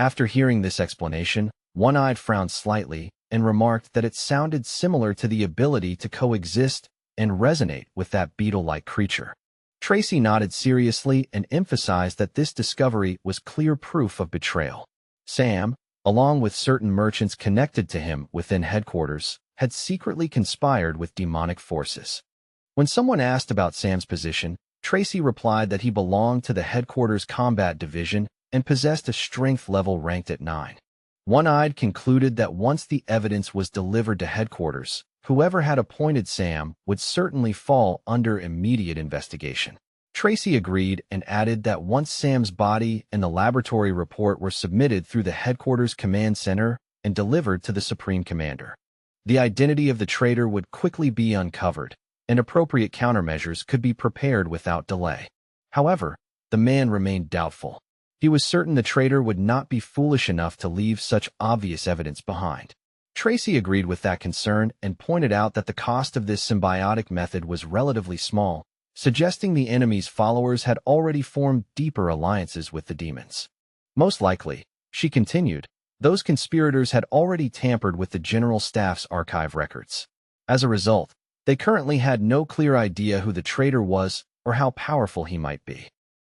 After hearing this explanation, One-Eyed frowned slightly and remarked that it sounded similar to the ability to coexist and resonate with that beetle-like creature. Tracy nodded seriously and emphasized that this discovery was clear proof of betrayal. Sam, along with certain merchants connected to him within headquarters, had secretly conspired with demonic forces. When someone asked about Sam's position, Tracy replied that he belonged to the headquarters combat division and possessed a strength level ranked at 9. One-Eyed concluded that once the evidence was delivered to headquarters, whoever had appointed Sam would certainly fall under immediate investigation. Tracy agreed and added that once Sam's body and the laboratory report were submitted through the headquarters command center and delivered to the Supreme Commander, the identity of the traitor would quickly be uncovered, and appropriate countermeasures could be prepared without delay. However, the man remained doubtful. He was certain the traitor would not be foolish enough to leave such obvious evidence behind. Tracy agreed with that concern and pointed out that the cost of this symbiotic method was relatively small, suggesting the enemy's followers had already formed deeper alliances with the demons. Most likely, she continued, those conspirators had already tampered with the General Staff's archive records. As a result, they currently had no clear idea who the traitor was or how powerful he might be.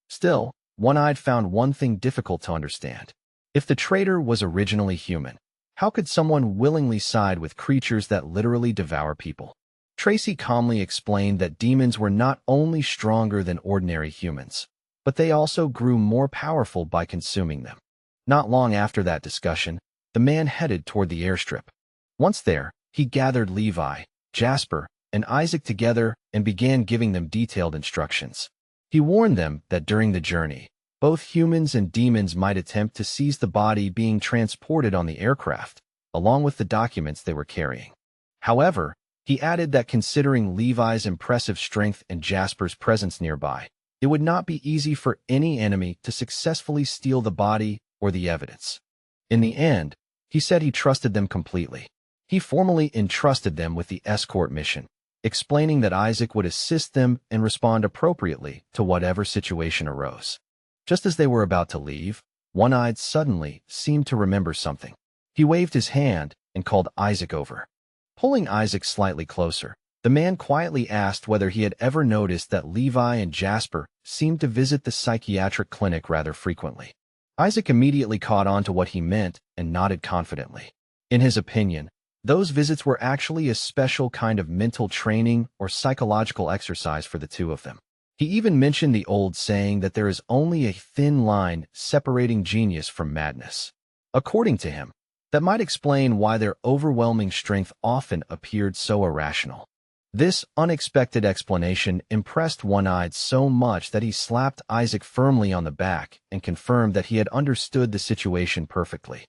Still, One-Eyed found one thing difficult to understand. If the traitor was originally human, how could someone willingly side with creatures that literally devour people? Tracy calmly explained that demons were not only stronger than ordinary humans, but they also grew more powerful by consuming them. Not long after that discussion, the man headed toward the airstrip. Once there, he gathered Levi, Jasper, and Isaac together and began giving them detailed instructions. He warned them that during the journey, both humans and demons might attempt to seize the body being transported on the aircraft, along with the documents they were carrying. However, he added that considering Levi's impressive strength and Jasper's presence nearby, it would not be easy for any enemy to successfully steal the body or the evidence. In the end, he said he trusted them completely. He formally entrusted them with the escort mission, explaining that Isaac would assist them and respond appropriately to whatever situation arose. Just as they were about to leave, One-Eyed suddenly seemed to remember something. He waved his hand and called Isaac over. Pulling Isaac slightly closer, the man quietly asked whether he had ever noticed that Levi and Jasper seemed to visit the psychiatric clinic rather frequently. Isaac immediately caught on to what he meant and nodded confidently. In his opinion, those visits were actually a special kind of mental training or psychological exercise for the two of them. He even mentioned the old saying that there is only a thin line separating genius from madness. According to him, that might explain why their overwhelming strength often appeared so irrational. This unexpected explanation impressed One-Eyed so much that he slapped Isaac firmly on the back and confirmed that he had understood the situation perfectly.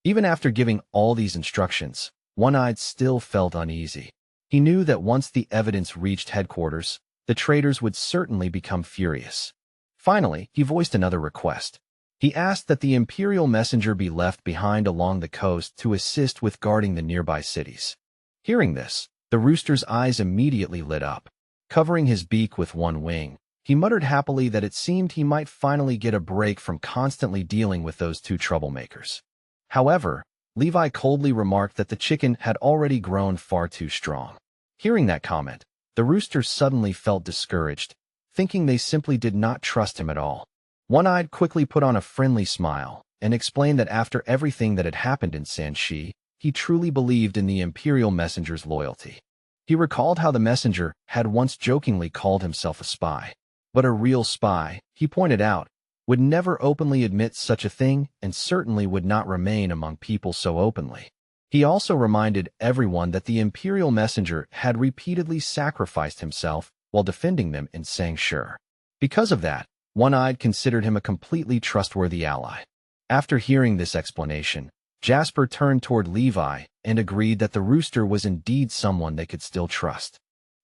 Even after giving all these instructions, One-Eyed still felt uneasy. He knew that once the evidence reached headquarters, the traitors would certainly become furious. Finally, he voiced another request. He asked that the Imperial messenger be left behind along the coast to assist with guarding the nearby cities. Hearing this, the rooster's eyes immediately lit up. Covering his beak with one wing, he muttered happily that it seemed he might finally get a break from constantly dealing with those two troublemakers. However, Levi coldly remarked that the chicken had already grown far too strong. Hearing that comment, the rooster suddenly felt discouraged, thinking they simply did not trust him at all. One-Eyed quickly put on a friendly smile and explained that after everything that had happened in Sanxi, he truly believed in the Imperial messenger's loyalty. He recalled how the messenger had once jokingly called himself a spy. But a real spy, he pointed out, would never openly admit such a thing and certainly would not remain among people so openly. He also reminded everyone that the Imperial messenger had repeatedly sacrificed himself while defending them in Sanxi. Because of that, One-Eyed considered him a completely trustworthy ally. After hearing this explanation, Jasper turned toward Levi and agreed that the rooster was indeed someone they could still trust.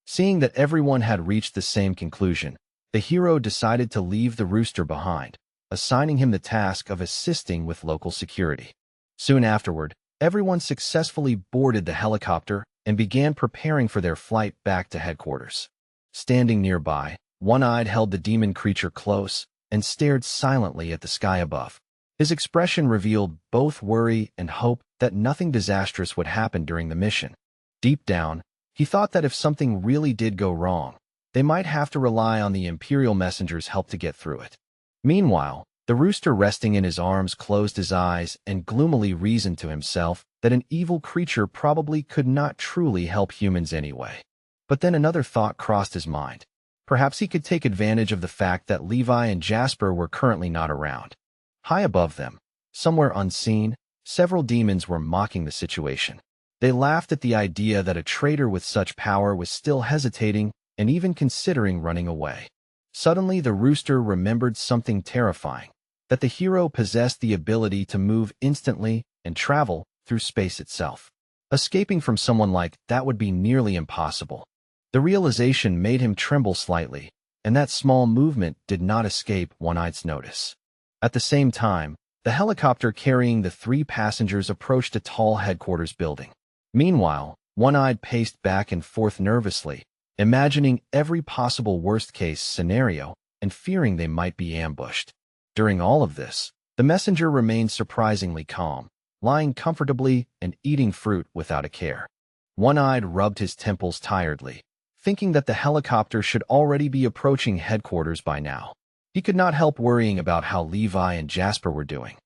Seeing that everyone had reached the same conclusion, the hero decided to leave the rooster behind, assigning him the task of assisting with local security. Soon afterward, everyone successfully boarded the helicopter and began preparing for their flight back to headquarters. Standing nearby, One-Eyed held the demon creature close and stared silently at the sky above. His expression revealed both worry and hope that nothing disastrous would happen during the mission. Deep down, he thought that if something really did go wrong, they might have to rely on the Imperial messenger's help to get through it. Meanwhile, the rooster resting in his arms closed his eyes and gloomily reasoned to himself that an evil creature probably could not truly help humans anyway. But then another thought crossed his mind. Perhaps he could take advantage of the fact that Levi and Jasper were currently not around. High above them, somewhere unseen, several demons were mocking the situation. They laughed at the idea that a traitor with such power was still hesitating and even considering running away. Suddenly, the rooster remembered something terrifying, that the hero possessed the ability to move instantly and travel through space itself. Escaping from someone like that would be nearly impossible. The realization made him tremble slightly, and that small movement did not escape One-Eye's notice. At the same time, the helicopter carrying the 3 passengers approached a tall headquarters building. Meanwhile, One-Eye paced back and forth nervously, imagining every possible worst-case scenario and fearing they might be ambushed. During all of this, the messenger remained surprisingly calm, lying comfortably and eating fruit without a care. One-Eye rubbed his temples tiredly, thinking that the helicopter should already be approaching headquarters by now. He could not help worrying about how Levi and Jasper were doing.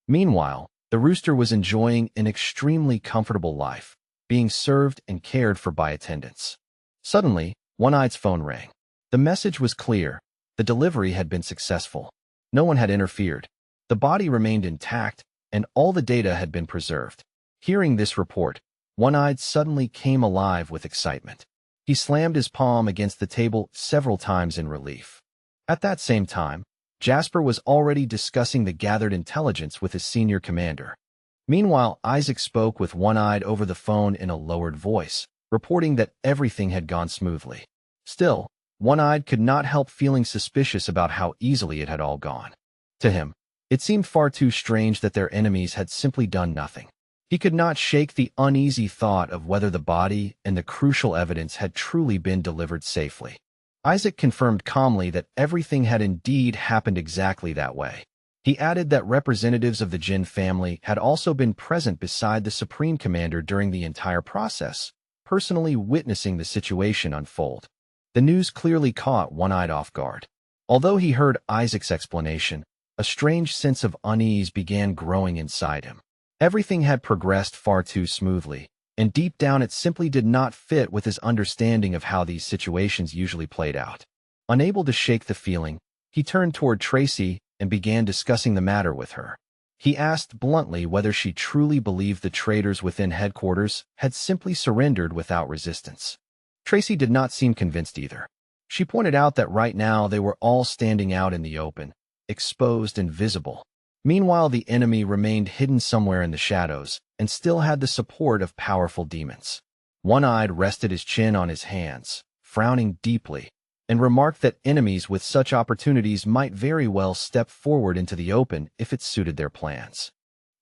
Meanwhile, the rooster was enjoying an extremely comfortable life, being served and cared for by attendants. Suddenly, One-Eye's phone rang. The message was clear. The delivery had been successful. No one had interfered. The body remained intact, and all the data had been preserved. Hearing this report, One-Eye suddenly came alive with excitement. He slammed his palm against the table several times in relief. At that same time, Jasper was already discussing the gathered intelligence with his senior commander. Meanwhile, Isaac spoke with One-Eye over the phone in a lowered voice, reporting that everything had gone smoothly. Still, One-Eye could not help feeling suspicious about how easily it had all gone. To him, it seemed far too strange that their enemies had simply done nothing. He could not shake the uneasy thought of whether the body and the crucial evidence had truly been delivered safely. Isaac confirmed calmly that everything had indeed happened exactly that way. He added that representatives of the Jin family had also been present beside the Supreme Commander during the entire process, personally witnessing the situation unfold. The news clearly caught One-Eye off guard. Although he heard Isaac's explanation, a strange sense of unease began growing inside him. Everything had progressed far too smoothly, and deep down it simply did not fit with his understanding of how these situations usually played out. Unable to shake the feeling, he turned toward Tracy and began discussing the matter with her. He asked bluntly whether she truly believed the traitors within headquarters had simply surrendered without resistance. Tracy did not seem convinced either. She pointed out that right now they were all standing out in the open, exposed and visible. Meanwhile, the enemy remained hidden somewhere in the shadows and still had the support of powerful demons. One-Eye rested his chin on his hands, frowning deeply, and remarked that enemies with such opportunities might very well step forward into the open if it suited their plans.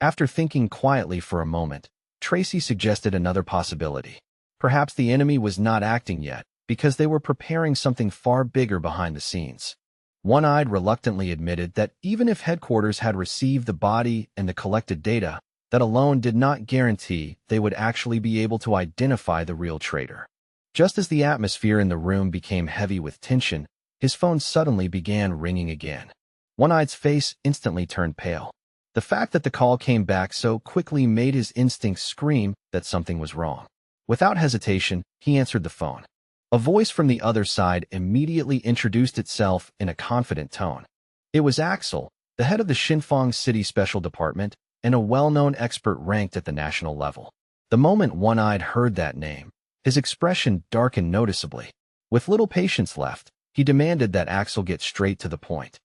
After thinking quietly for a moment, Tracy suggested another possibility. Perhaps the enemy was not acting yet because they were preparing something far bigger behind the scenes. One-Eye reluctantly admitted that even if headquarters had received the body and the collected data, that alone did not guarantee they would actually be able to identify the real traitor. Just as the atmosphere in the room became heavy with tension, his phone suddenly began ringing again. One-Eye's face instantly turned pale. The fact that the call came back so quickly made his instincts scream that something was wrong. Without hesitation, he answered the phone. A voice from the other side immediately introduced itself in a confident tone. It was Axel, the head of the Shinfeng City Special Department and a well-known expert ranked at the national level. The moment One-Eye heard that name, his expression darkened noticeably. With little patience left, he demanded that Axel get straight to the point.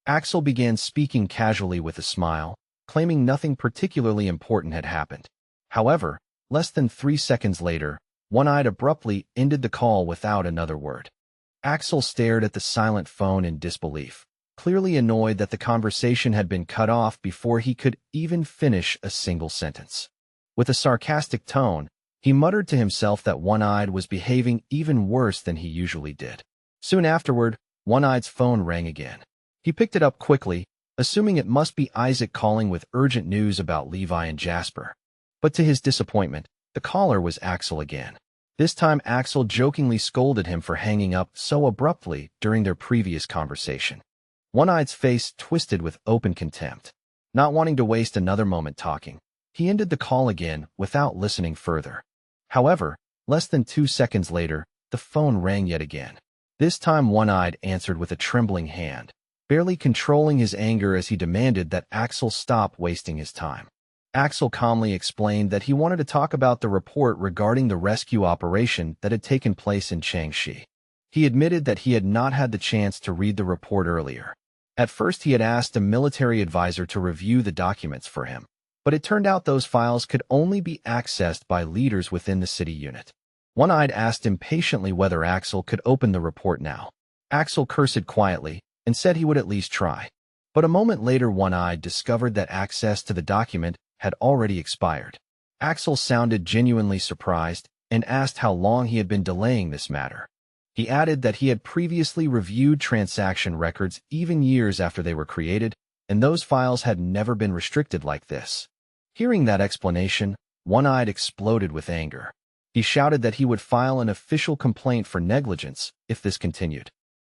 Axel began speaking casually with a smile, claiming nothing particularly important had happened. However, less than 3 seconds later, One-Eye abruptly ended the call without another word. Axel stared at the silent phone in disbelief, clearly annoyed that the conversation had been cut off before he could even finish a single sentence. With a sarcastic tone, he muttered to himself that One-Eye was behaving even worse than he usually did. Soon afterward, One-Eye's phone rang again. He picked it up quickly, assuming it must be Isaac calling with urgent news about Levi and Jasper. But to his disappointment, the caller was Axel again. This time Axel jokingly scolded him for hanging up so abruptly during their previous conversation. One-Eye's face twisted with open contempt. Not wanting to waste another moment talking, he ended the call again without listening further. However, less than 2 seconds later, the phone rang yet again. This time One-Eyed answered with a trembling hand, barely controlling his anger as he demanded that Axel stop wasting his time. Axel calmly explained that he wanted to talk about the report regarding the rescue operation that had taken place in Changxi. He admitted that he had not had the chance to read the report earlier. At first he had asked a military advisor to review the documents for him, but it turned out those files could only be accessed by leaders within the city unit. One-Eyed asked impatiently whether Axel could open the report now. Axel cursed quietly and said he would at least try. But a moment later One-Eyed discovered that access to the document had already expired. Axel sounded genuinely surprised and asked how long he had been delaying this matter. He added that he had previously reviewed transaction records even years after they were created, and those files had never been restricted like this. Hearing that explanation, One-Eyed exploded with anger. He shouted that he would file an official complaint for negligence if this continued.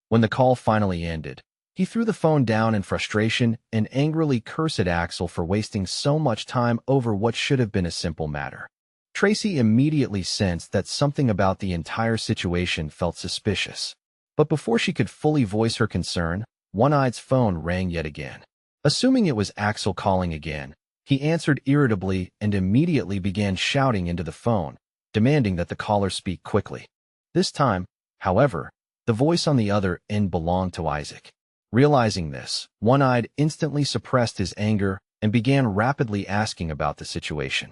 When the call finally ended, he threw the phone down in frustration and angrily cursed Axel for wasting so much time over what should have been a simple matter. Tracy immediately sensed that something about the entire situation felt suspicious. But before she could fully voice her concern, One-Eye's phone rang yet again. Assuming it was Axel calling again, he answered irritably and immediately began shouting into the phone, demanding that the caller speak quickly. This time, however, the voice on the other end belonged to Isaac. Realizing this, One-Eyed instantly suppressed his anger and began rapidly asking about the situation.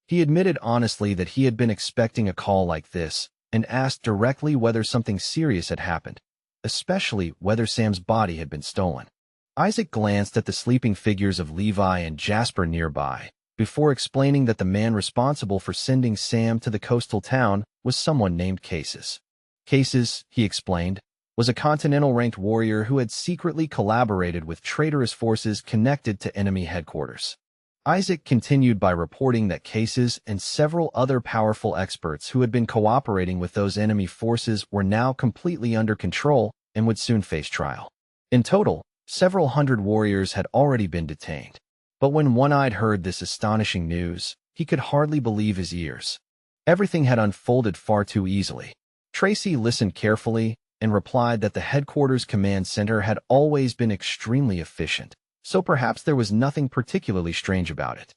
He admitted honestly that he had been expecting a call like this and asked directly whether something serious had happened, especially whether Sam's body had been stolen. Isaac glanced at the sleeping figures of Levi and Jasper nearby, before explaining that the man responsible for sending Sam to the coastal town was someone named Cases. Cases, he explained, was a continental-ranked warrior who had secretly collaborated with traitorous forces connected to enemy headquarters. Isaac continued by reporting that Cases and several other powerful experts who had been cooperating with those enemy forces were now completely under control and would soon face trial. In total, several hundred warriors had already been detained. But when One-Eyed heard this astonishing news, he could hardly believe his ears. Everything had unfolded far too easily. Tracy listened carefully and replied that the headquarters command center had always been extremely efficient, so perhaps there was nothing particularly strange about it.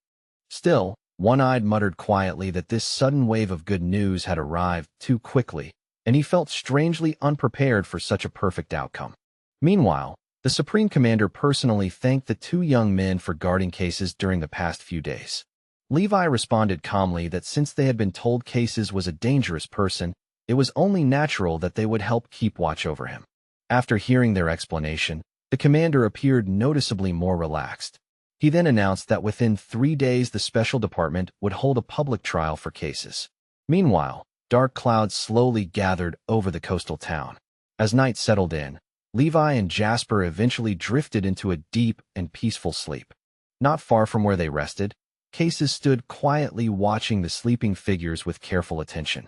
Still, One-Eyed muttered quietly that this sudden wave of good news had arrived too quickly, and he felt strangely unprepared for such a perfect outcome. Meanwhile, the Supreme Commander personally thanked the two young men for guarding Cases during the past few days. Levi responded calmly that since they had been told Cases was a dangerous person, it was only natural that they would help keep watch over him. After hearing their explanation, the commander appeared noticeably more relaxed. He then announced that within 3 days the special department would hold a public trial for Cases. Meanwhile, dark clouds slowly gathered over the coastal town. As night settled in, Levi and Jasper eventually drifted into a deep and peaceful sleep. Not far from where they rested, Cases stood quietly watching the sleeping figures with careful attention.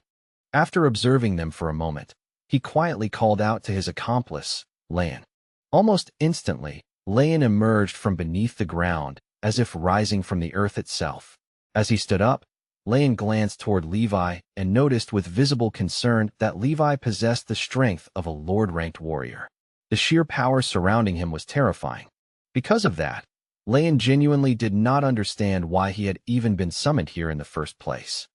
After observing them for a moment, he quietly called out to his accomplice, Lan. Almost instantly, Lan emerged from beneath the ground, as if rising from the earth itself. As he stood up, Lan glanced toward Levi and noticed with visible concern that Levi possessed the strength of a Lord-ranked warrior. The sheer power surrounding him was terrifying. Because of that, Lan genuinely did not understand why he had even been summoned here in the first place.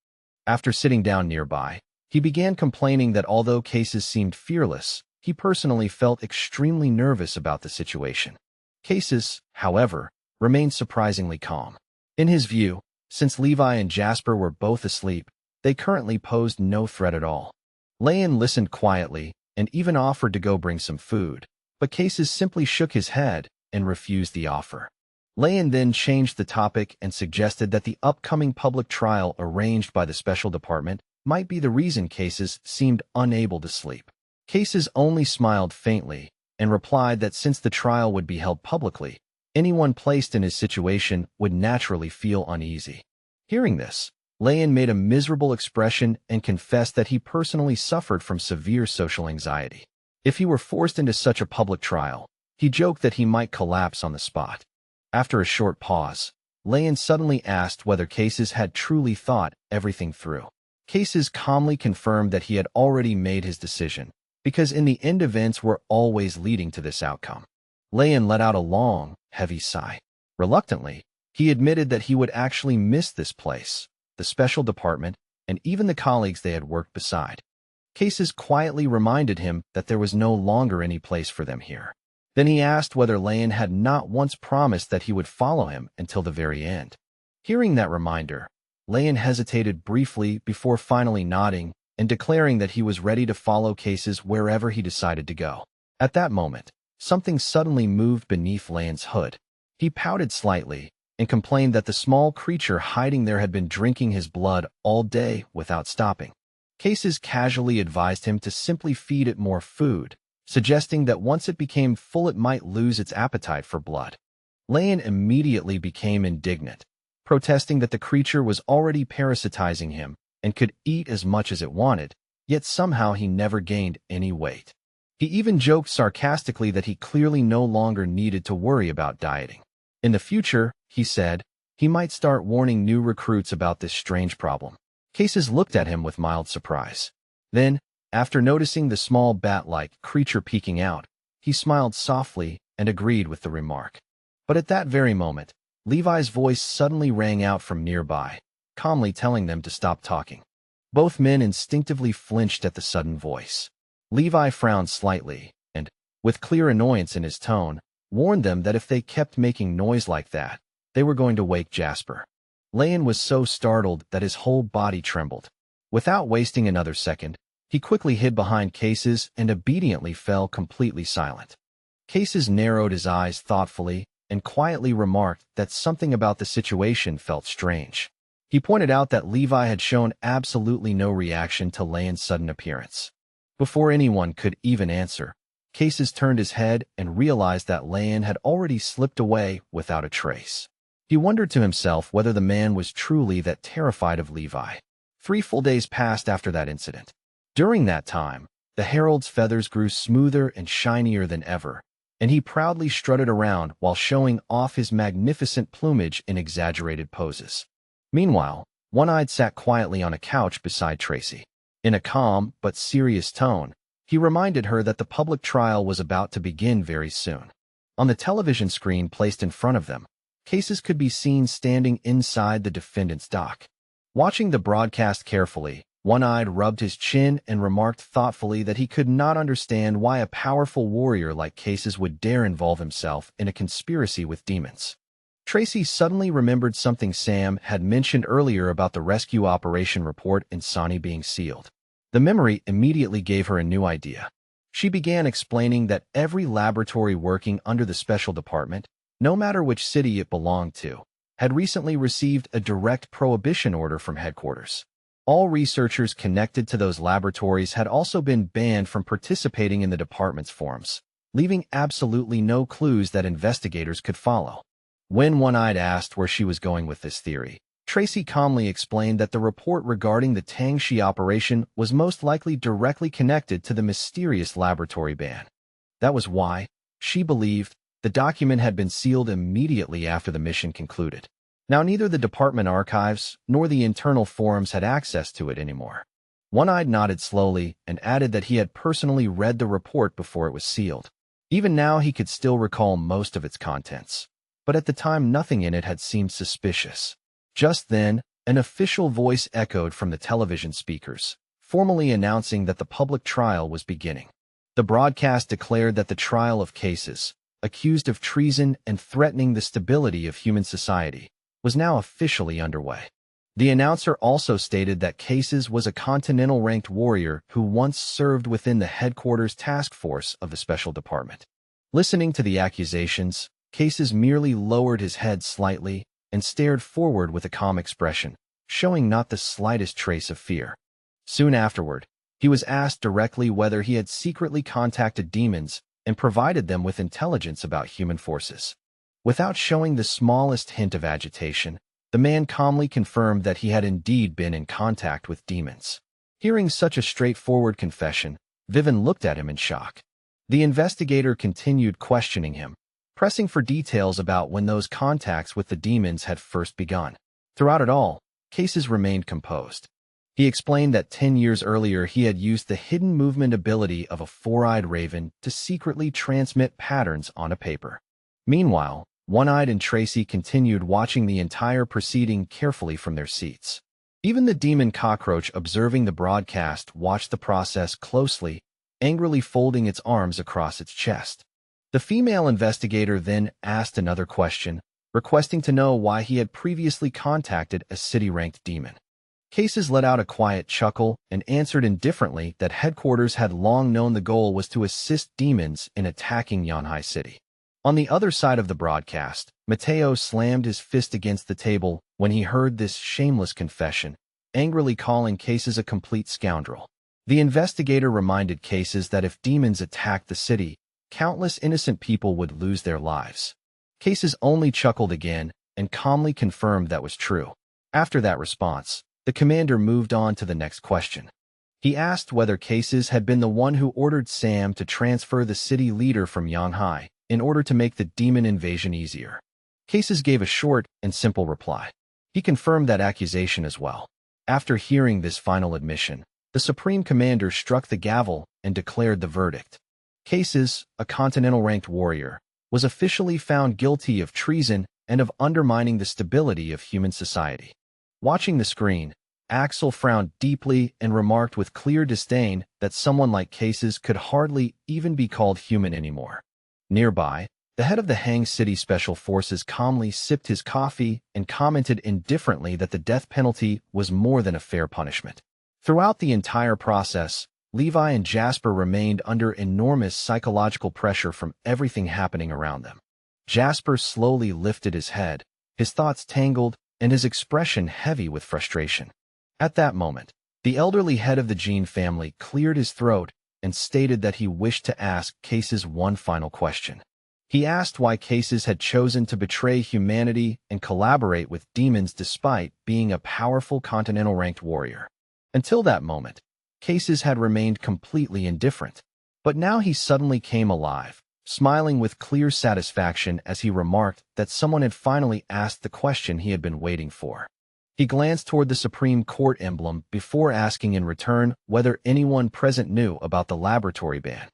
After sitting down nearby, he began complaining that although Cases seemed fearless, he personally felt extremely nervous about the situation. Cases, however, remained surprisingly calm. In his view, since Levi and Jasper were both asleep, they currently posed no threat at all. Lan listened quietly and even offered to go bring some food, but Cases simply shook his head and refused the offer. Lan then changed the topic and suggested that the upcoming public trial arranged by the special department might be the reason Cases seemed unable to sleep. Cases only smiled faintly and replied that since the trial would be held publicly, Anyone placed in his situation would naturally feel uneasy. Hearing this, Layan made a miserable expression and confessed that he personally suffered from severe social anxiety. If he were forced into such a public trial, he joked that he might collapse on the spot. After a short pause, Layan suddenly asked whether Cases had truly thought everything through. Cases calmly confirmed that he had already made his decision, because in the end events were always leading to this outcome. Layan let out a long, heavy sigh. Reluctantly, he admitted that he would actually miss this place, the special department, and even the colleagues they had worked beside. Cases quietly reminded him that there was no longer any place for them here. Then he asked whether Layan had not once promised that he would follow him until the very end. Hearing that reminder, Layan hesitated briefly before finally nodding and declaring that he was ready to follow Cases wherever he decided to go. At that moment, something suddenly moved beneath Layan's hood. He pouted slightly and complained that the small creature hiding there had been drinking his blood all day without stopping. Cases casually advised him to simply feed it more food, suggesting that once it became full it might lose its appetite for blood. Layan immediately became indignant, protesting that the creature was already parasitizing him and could eat as much as it wanted, yet somehow he never gained any weight. He even joked sarcastically that he clearly no longer needed to worry about dieting. In the future, he said, he might start warning new recruits about this strange problem. Cases looked at him with mild surprise. Then, after noticing the small bat-like creature peeking out, he smiled softly and agreed with the remark. But at that very moment, Levi's voice suddenly rang out from nearby, calmly telling them to stop talking. Both men instinctively flinched at the sudden voice. Levi frowned slightly and, with clear annoyance in his tone, warned them that if they kept making noise like that, they were going to wake Jasper. Layan was so startled that his whole body trembled. Without wasting another second, he quickly hid behind Cases and obediently fell completely silent. Cases narrowed his eyes thoughtfully and quietly remarked that something about the situation felt strange. He pointed out that Levi had shown absolutely no reaction to Layan's sudden appearance. Before anyone could even answer, Cases turned his head and realized that Layan had already slipped away without a trace. He wondered to himself whether the man was truly that terrified of Levi. 3 full days passed after that incident. During that time, the herald's feathers grew smoother and shinier than ever, and he proudly strutted around while showing off his magnificent plumage in exaggerated poses. Meanwhile, One-Eyed sat quietly on a couch beside Tracy. In a calm but serious tone, he reminded her that the public trial was about to begin very soon. On the television screen placed in front of them, Cases could be seen standing inside the defendant's dock. Watching the broadcast carefully, One-Eyed rubbed his chin and remarked thoughtfully that he could not understand why a powerful warrior like Cases would dare involve himself in a conspiracy with demons. Tracy suddenly remembered something Sam had mentioned earlier about the rescue operation report in Sani being sealed. The memory immediately gave her a new idea. She began explaining that every laboratory working under the special department, no matter which city it belonged to, had recently received a direct prohibition order from headquarters. All researchers connected to those laboratories had also been banned from participating in the department's forums, leaving absolutely no clues that investigators could follow. When One-Eyed asked where she was going with this theory, Tracy calmly explained that the report regarding the Tangxi operation was most likely directly connected to the mysterious laboratory ban. That was why, she believed, the document had been sealed immediately after the mission concluded. Now neither the department archives nor the internal forums had access to it anymore. One-Eyed nodded slowly and added that he had personally read the report before it was sealed. Even now he could still recall most of its contents, but at the time nothing in it had seemed suspicious. Just then, an official voice echoed from the television speakers, formally announcing that the public trial was beginning. The broadcast declared that the trial of Cases, accused of treason and threatening the stability of human society, was now officially underway. The announcer also stated that Cases was a continental-ranked warrior who once served within the headquarters task force of the special department. Listening to the accusations, Cases merely lowered his head slightly and stared forward with a calm expression, showing not the slightest trace of fear. Soon afterward, he was asked directly whether he had secretly contacted demons and provided them with intelligence about human forces. Without showing the smallest hint of agitation, the man calmly confirmed that he had indeed been in contact with demons. Hearing such a straightforward confession, Vivin looked at him in shock. The investigator continued questioning him, pressing for details about when those contacts with the demons had first begun. Throughout it all, Cases remained composed. He explained that 10 years earlier he had used the hidden movement ability of a four-eyed raven to secretly transmit patterns on a paper. Meanwhile, One-Eyed and Tracy continued watching the entire proceeding carefully from their seats. Even the demon cockroach observing the broadcast watched the process closely, angrily folding its arms across its chest. The female investigator then asked another question, requesting to know why he had previously contacted a city-ranked demon. Cases let out a quiet chuckle and answered indifferently that headquarters had long known the goal was to assist demons in attacking Yanhai City. On the other side of the broadcast, Mateo slammed his fist against the table when he heard this shameless confession, angrily calling Cases a complete scoundrel. The investigator reminded Cases that if demons attacked the city, countless innocent people would lose their lives. Cases only chuckled again and calmly confirmed that was true. After that response, the commander moved on to the next question. He asked whether Cases had been the one who ordered Sam to transfer the city leader from Yanhai in order to make the demon invasion easier. Cases gave a short and simple reply. He confirmed that accusation as well. After hearing this final admission, the Supreme Commander struck the gavel and declared the verdict. Cases, a continental-ranked warrior, was officially found guilty of treason and of undermining the stability of human society. Watching the screen, Axel frowned deeply and remarked with clear disdain that someone like Cases could hardly even be called human anymore. Nearby, the head of the Hang City Special Forces calmly sipped his coffee and commented indifferently that the death penalty was more than a fair punishment. Throughout the entire process, Levi and Jasper remained under enormous psychological pressure from everything happening around them. Jasper slowly lifted his head, his thoughts tangled, and his expression heavy with frustration. At that moment, the elderly head of the Jean family cleared his throat and stated that he wished to ask Cases one final question. He asked why Cases had chosen to betray humanity and collaborate with demons despite being a powerful continental-ranked warrior. Until that moment, Cases had remained completely indifferent, but now he suddenly came alive, smiling with clear satisfaction as he remarked that someone had finally asked the question he had been waiting for. He glanced toward the Supreme Court emblem before asking in return whether anyone present knew about the laboratory ban.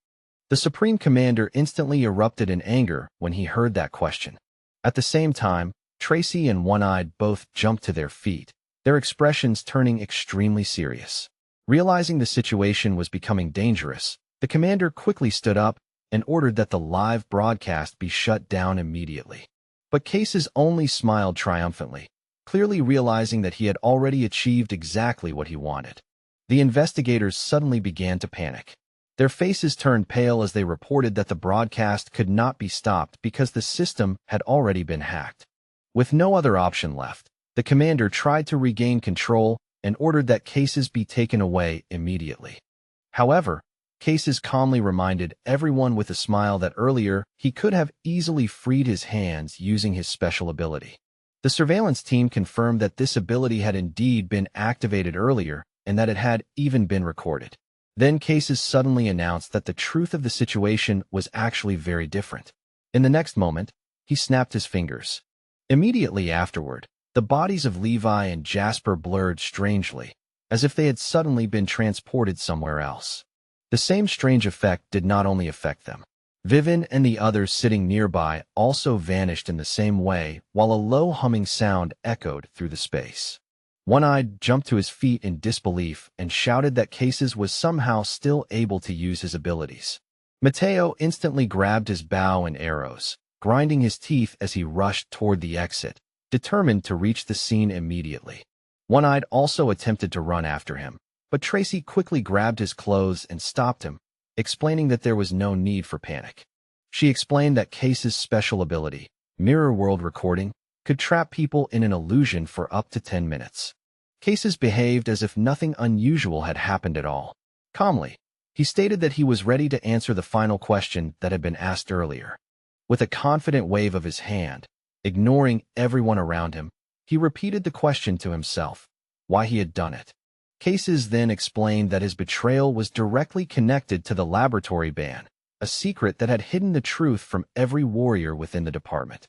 The Supreme Commander instantly erupted in anger when he heard that question. At the same time, Tracy and One-Eyed both jumped to their feet, their expressions turning extremely serious. Realizing the situation was becoming dangerous, the commander quickly stood up and ordered that the live broadcast be shut down immediately. But Cases only smiled triumphantly, clearly realizing that he had already achieved exactly what he wanted. The investigators suddenly began to panic. Their faces turned pale as they reported that the broadcast could not be stopped because the system had already been hacked. With no other option left, the commander tried to regain control and ordered that Cases be taken away immediately. However, Cases calmly reminded everyone with a smile that earlier he could have easily freed his hands using his special ability. The surveillance team confirmed that this ability had indeed been activated earlier and that it had even been recorded. Then Cases suddenly announced that the truth of the situation was actually very different. In the next moment, he snapped his fingers. Immediately afterward, the bodies of Levi and Jasper blurred strangely, as if they had suddenly been transported somewhere else. The same strange effect did not only affect them. Vivin and the others sitting nearby also vanished in the same way, while a low humming sound echoed through the space. One-Eyed jumped to his feet in disbelief and shouted that Cases was somehow still able to use his abilities. Mateo instantly grabbed his bow and arrows, grinding his teeth as he rushed toward the exit, determined to reach the scene immediately. One-Eyed also attempted to run after him, but Tracy quickly grabbed his clothes and stopped him, explaining that there was no need for panic. She explained that Cases' special ability, mirror world recording, could trap people in an illusion for up to 10 minutes. Cases behaved as if nothing unusual had happened at all. Calmly, he stated that he was ready to answer the final question that had been asked earlier. With a confident wave of his hand, ignoring everyone around him, he repeated the question to himself, why he had done it. Cases then explained that his betrayal was directly connected to the laboratory ban, a secret that had hidden the truth from every warrior within the department.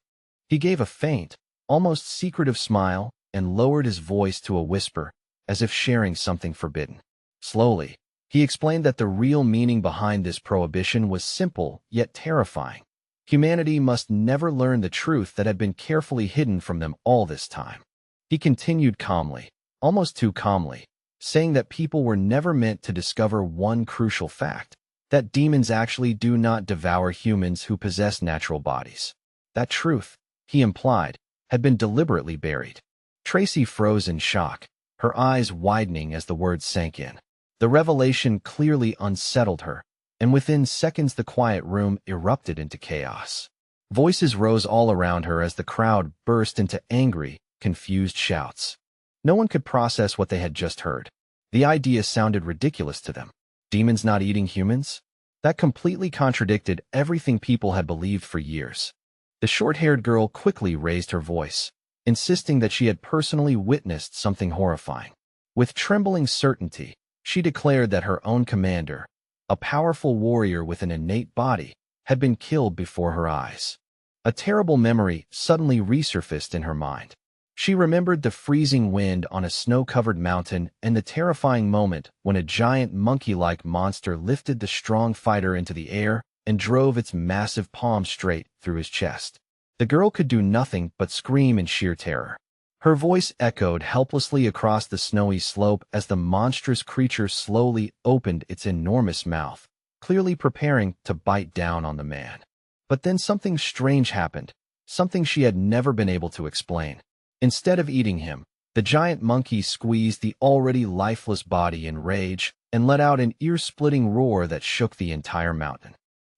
He gave a faint, almost secretive smile and lowered his voice to a whisper, as if sharing something forbidden. Slowly, he explained that the real meaning behind this prohibition was simple yet terrifying. Humanity must never learn the truth that had been carefully hidden from them all this time. He continued calmly, almost too calmly, saying that people were never meant to discover one crucial fact, that demons actually do not devour humans who possess natural bodies. That truth, he implied, had been deliberately buried. Tracy froze in shock, her eyes widening as the words sank in. The revelation clearly unsettled her, and within seconds the quiet room erupted into chaos. Voices rose all around her as the crowd burst into angry, confused shouts. No one could process what they had just heard. The idea sounded ridiculous to them. Demons not eating humans? That completely contradicted everything people had believed for years. The short-haired girl quickly raised her voice, insisting that she had personally witnessed something horrifying. With trembling certainty, she declared that her own commander, a powerful warrior with an innate body, had been killed before her eyes. A terrible memory suddenly resurfaced in her mind. She remembered the freezing wind on a snow-covered mountain and the terrifying moment when a giant monkey-like monster lifted the strong fighter into the air and drove its massive palm straight through his chest. The girl could do nothing but scream in sheer terror. Her voice echoed helplessly across the snowy slope as the monstrous creature slowly opened its enormous mouth, clearly preparing to bite down on the man. But then something strange happened, something she had never been able to explain. Instead of eating him, the giant monkey squeezed the already lifeless body in rage and let out an ear-splitting roar that shook the entire mountain.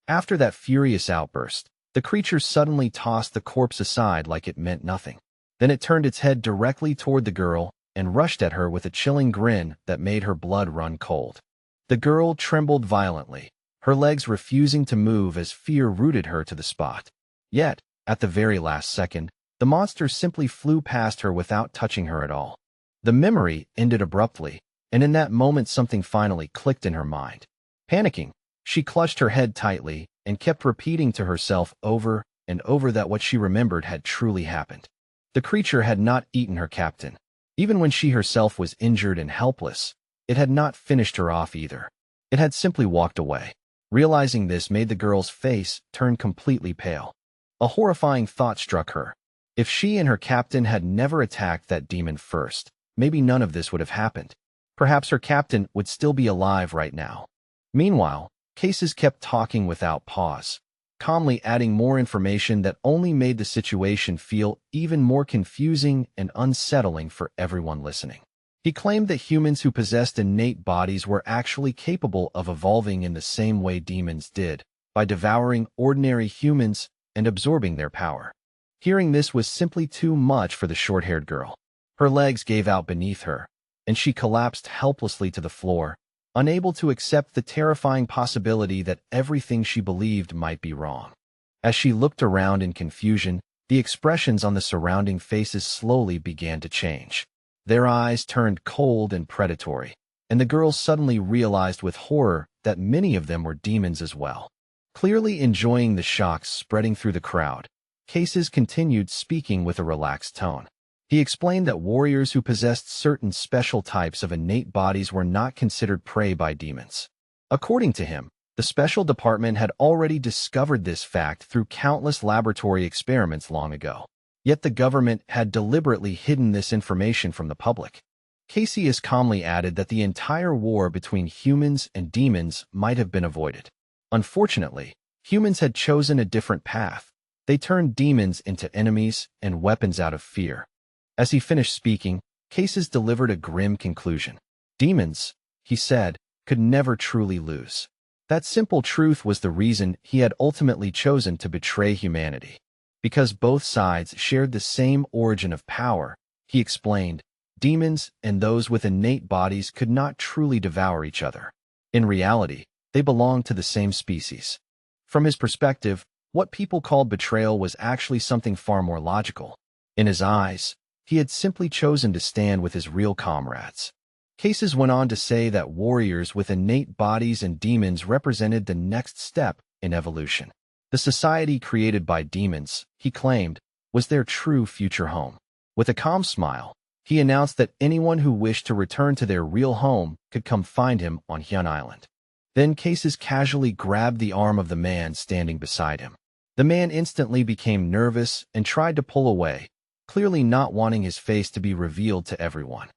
After that furious outburst, the creature suddenly tossed the corpse aside like it meant nothing. Then it turned its head directly toward the girl and rushed at her with a chilling grin that made her blood run cold. The girl trembled violently, her legs refusing to move as fear rooted her to the spot. Yet, at the very last second, the monster simply flew past her without touching her at all. The memory ended abruptly, and in that moment something finally clicked in her mind. Panicking, she clutched her head tightly and kept repeating to herself over and over that what she remembered had truly happened. The creature had not eaten her captain. Even when she herself was injured and helpless, it had not finished her off either. It had simply walked away. Realizing this made the girl's face turn completely pale. A horrifying thought struck her. If she and her captain had never attacked that demon first, maybe none of this would have happened. Perhaps her captain would still be alive right now. Meanwhile, Cases kept talking without pause, calmly adding more information that only made the situation feel even more confusing and unsettling for everyone listening. He claimed that humans who possessed innate bodies were actually capable of evolving in the same way demons did, by devouring ordinary humans and absorbing their power. Hearing this was simply too much for the short-haired girl. Her legs gave out beneath her, and she collapsed helplessly to the floor, unable to accept the terrifying possibility that everything she believed might be wrong. As she looked around in confusion, the expressions on the surrounding faces slowly began to change. Their eyes turned cold and predatory, and the girl suddenly realized with horror that many of them were demons as well. Clearly enjoying the shocks spreading through the crowd, Cases continued speaking with a relaxed tone. He explained that warriors who possessed certain special types of innate bodies were not considered prey by demons. According to him, the special department had already discovered this fact through countless laboratory experiments long ago. Yet the government had deliberately hidden this information from the public. Cassius calmly added that the entire war between humans and demons might have been avoided. Unfortunately, humans had chosen a different path. They turned demons into enemies and weapons out of fear. As he finished speaking, Cases delivered a grim conclusion. Demons, he said, could never truly lose. That simple truth was the reason he had ultimately chosen to betray humanity. Because both sides shared the same origin of power, he explained, demons and those with innate bodies could not truly devour each other. In reality, they belonged to the same species. From his perspective, What people called betrayal was actually something far more logical. In his eyes, he had simply chosen to stand with his real comrades. Cases went on to say that warriors with innate bodies and demons represented the next step in evolution. The society created by demons, he claimed, was their true future home. With a calm smile, he announced that anyone who wished to return to their real home could come find him on Hyun Island. Then Cases casually grabbed the arm of the man standing beside him. The man instantly became nervous and tried to pull away, clearly not wanting his face to be revealed to everyone.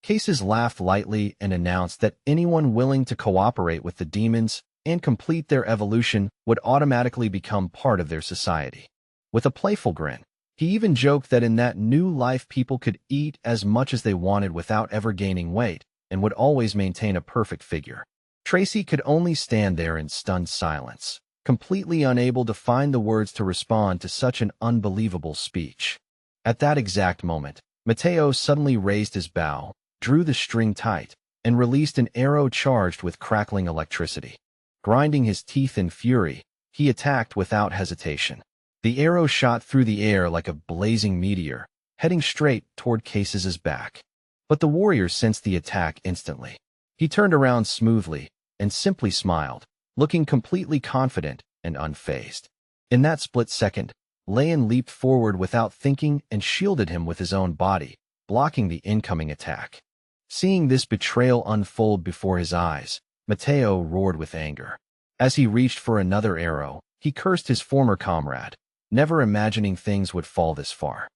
Cases laughed lightly and announced that anyone willing to cooperate with the demons and complete their evolution would automatically become part of their society. With a playful grin, he even joked that in that new life people could eat as much as they wanted without ever gaining weight and would always maintain a perfect figure. Tracy could only stand there in stunned silence, completely unable to find the words to respond to such an unbelievable speech. At that exact moment, Mateo suddenly raised his bow, drew the string tight, and released an arrow charged with crackling electricity. Grinding his teeth in fury, he attacked without hesitation. The arrow shot through the air like a blazing meteor, heading straight toward Cases's back. But the warrior sensed the attack instantly. He turned around smoothly and simply smiled, looking completely confident and unfazed. In that split second, Leon leaped forward without thinking and shielded him with his own body, blocking the incoming attack. Seeing this betrayal unfold before his eyes, Mateo roared with anger. As he reached for another arrow, he cursed his former comrade, never imagining things would fall this far.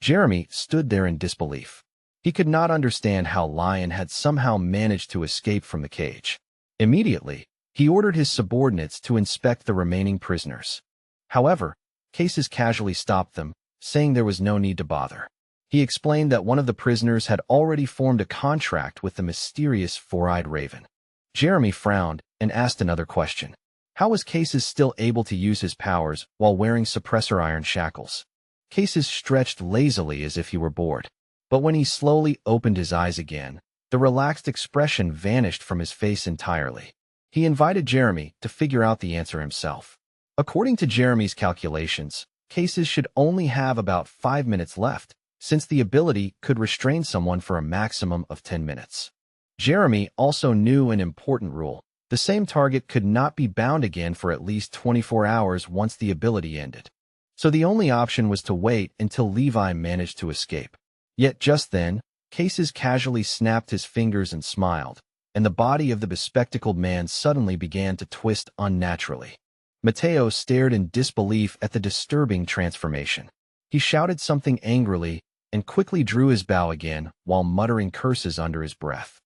Jeremy stood there in disbelief. He could not understand how Lion had somehow managed to escape from the cage. Immediately, he ordered his subordinates to inspect the remaining prisoners. However, Cases casually stopped them, saying there was no need to bother. He explained that one of the prisoners had already formed a contract with the mysterious four-eyed raven. Jeremy frowned and asked another question. How was Cases still able to use his powers while wearing suppressor iron shackles? Cases stretched lazily as if he were bored. But when he slowly opened his eyes again, the relaxed expression vanished from his face entirely. He invited Jeremy to figure out the answer himself. According to Jeremy's calculations, Cases should only have about 5 minutes left, since the ability could restrain someone for a maximum of 10 minutes. Jeremy also knew an important rule. The same target could not be bound again for at least 24 hours once the ability ended. So the only option was to wait until Levi managed to escape. Yet just then, Cases casually snapped his fingers and smiled, and the body of the bespectacled man suddenly began to twist unnaturally. Mateo stared in disbelief at the disturbing transformation. He shouted something angrily and quickly drew his bow again while muttering curses under his breath.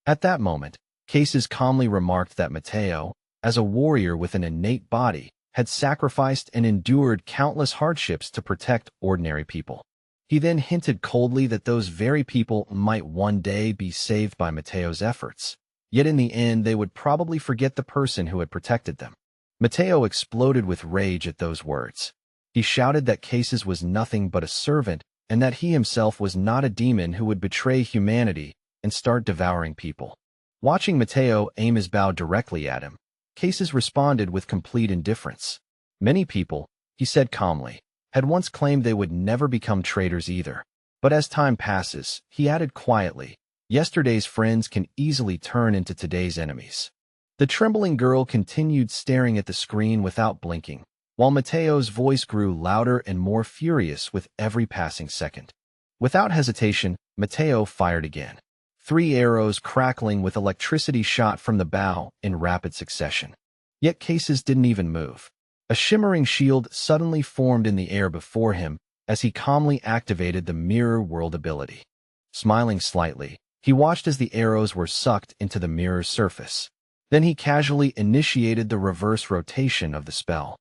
At that moment, Cases calmly remarked that Mateo, as a warrior with an innate body, had sacrificed and endured countless hardships to protect ordinary people. He then hinted coldly that those very people might one day be saved by Mateo's efforts, yet in the end they would probably forget the person who had protected them. Mateo exploded with rage at those words. He shouted that Cases was nothing but a servant and that he himself was not a demon who would betray humanity and start devouring people. Watching Mateo aim his bow directly at him, Cases responded with complete indifference. Many people, he said calmly, had once claimed they would never become traitors either. But as time passes, he added quietly, yesterday's friends can easily turn into today's enemies. The trembling girl continued staring at the screen without blinking, while Mateo's voice grew louder and more furious with every passing second. Without hesitation, Mateo fired again. 3 arrows crackling with electricity shot from the bow in rapid succession. Yet Cases didn't even move. A shimmering shield suddenly formed in the air before him as he calmly activated the mirror world ability. Smiling slightly, he watched as the arrows were sucked into the mirror's surface. Then he casually initiated the reverse rotation of the spell.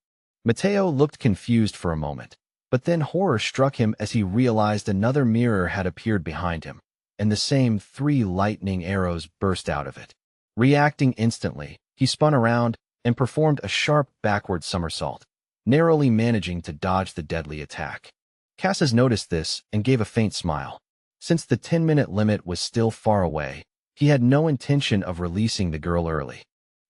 Mateo looked confused for a moment, but then horror struck him as he realized another mirror had appeared behind him, and the same 3 lightning arrows burst out of it. Reacting instantly, he spun around and performed a sharp backward somersault, narrowly managing to dodge the deadly attack. Cases noticed this and gave a faint smile. Since the 10-minute limit was still far away, he had no intention of releasing the girl early.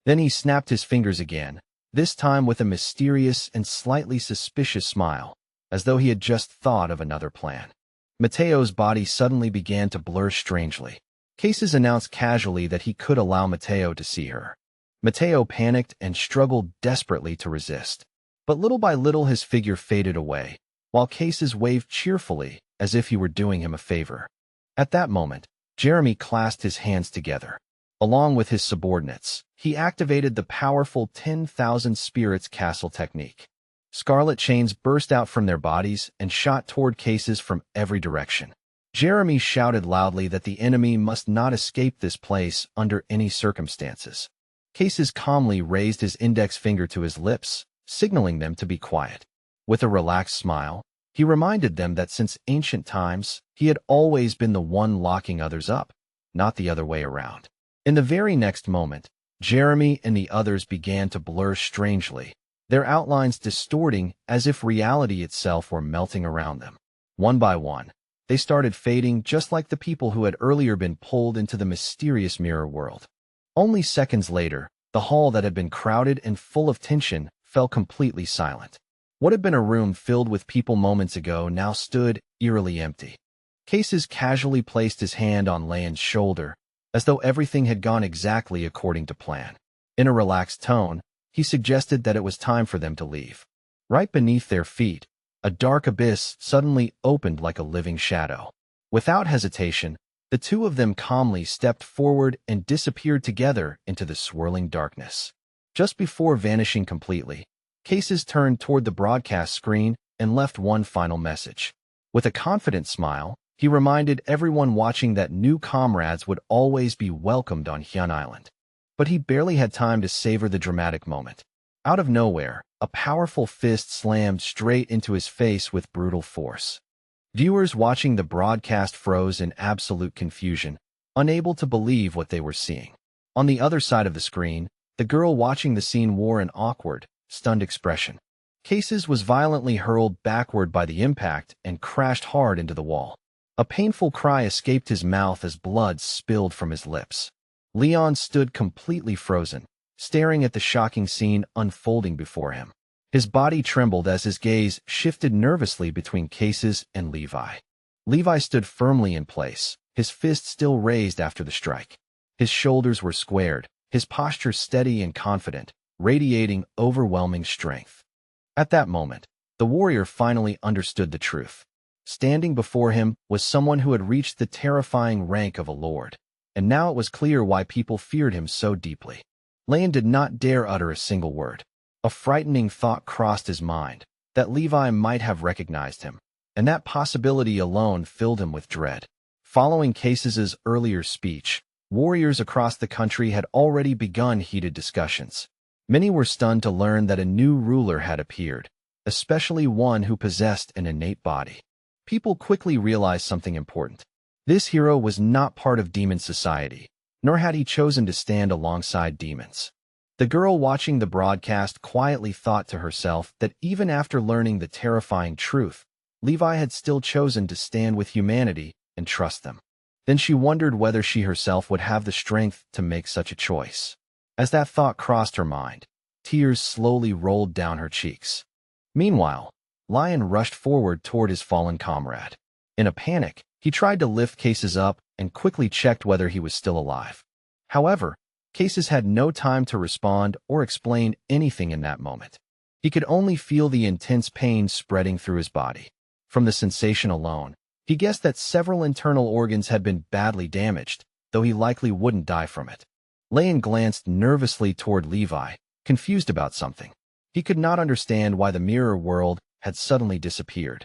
Then he snapped his fingers again, this time with a mysterious and slightly suspicious smile, as though he had just thought of another plan. Mateo's body suddenly began to blur strangely. Cases announced casually that he could allow Mateo to see her. Mateo panicked and struggled desperately to resist. But little by little his figure faded away, while Cases waved cheerfully, as if he were doing him a favor. At that moment, Jeremy clasped his hands together. Along with his subordinates, he activated the powerful 10,000 Spirits Castle technique. Scarlet chains burst out from their bodies and shot toward Cases from every direction. Jeremy shouted loudly that the enemy must not escape this place under any circumstances. Cases calmly raised his index finger to his lips, signaling them to be quiet. With a relaxed smile, he reminded them that since ancient times, he had always been the one locking others up, not the other way around. In the very next moment, Jeremy and the others began to blur strangely, their outlines distorting as if reality itself were melting around them. One by one, they started fading just like the people who had earlier been pulled into the mysterious mirror world. Only seconds later, the hall that had been crowded and full of tension fell completely silent. What had been a room filled with people moments ago now stood eerily empty. Cases casually placed his hand on Layan's shoulder, as though everything had gone exactly according to plan. In a relaxed tone, he suggested that it was time for them to leave. Right beneath their feet, a dark abyss suddenly opened like a living shadow. Without hesitation, the two of them calmly stepped forward and disappeared together into the swirling darkness. Just before vanishing completely, Cases turned toward the broadcast screen and left one final message. With a confident smile, he reminded everyone watching that new comrades would always be welcomed on Hyun Island. But he barely had time to savor the dramatic moment. Out of nowhere, a powerful fist slammed straight into his face with brutal force. Viewers watching the broadcast froze in absolute confusion, unable to believe what they were seeing. On the other side of the screen, the girl watching the scene wore an awkward, stunned expression. Cases was violently hurled backward by the impact and crashed hard into the wall. A painful cry escaped his mouth as blood spilled from his lips. Leon stood completely frozen, staring at the shocking scene unfolding before him. His body trembled as his gaze shifted nervously between Cases and Levi. Levi stood firmly in place, his fist still raised after the strike. His shoulders were squared, his posture steady and confident, radiating overwhelming strength. At that moment, the warrior finally understood the truth. Standing before him was someone who had reached the terrifying rank of a lord, and now it was clear why people feared him so deeply. Layan did not dare utter a single word. A frightening thought crossed his mind, that Levi might have recognized him, and that possibility alone filled him with dread. Following Cases's earlier speech, warriors across the country had already begun heated discussions. Many were stunned to learn that a new ruler had appeared, especially one who possessed an innate body. People quickly realized something important. This hero was not part of demon society, nor had he chosen to stand alongside demons. The girl watching the broadcast quietly thought to herself that even after learning the terrifying truth, Levi had still chosen to stand with humanity and trust them. Then she wondered whether she herself would have the strength to make such a choice. As that thought crossed her mind, tears slowly rolled down her cheeks. Meanwhile, Lion rushed forward toward his fallen comrade. In a panic, he tried to lift Cases up and quickly checked whether he was still alive. However, Cases had no time to respond or explain anything in that moment. He could only feel the intense pain spreading through his body. From the sensation alone, he guessed that several internal organs had been badly damaged, though he likely wouldn't die from it. Layan glanced nervously toward Levi, confused about something. He could not understand why the mirror world had suddenly disappeared.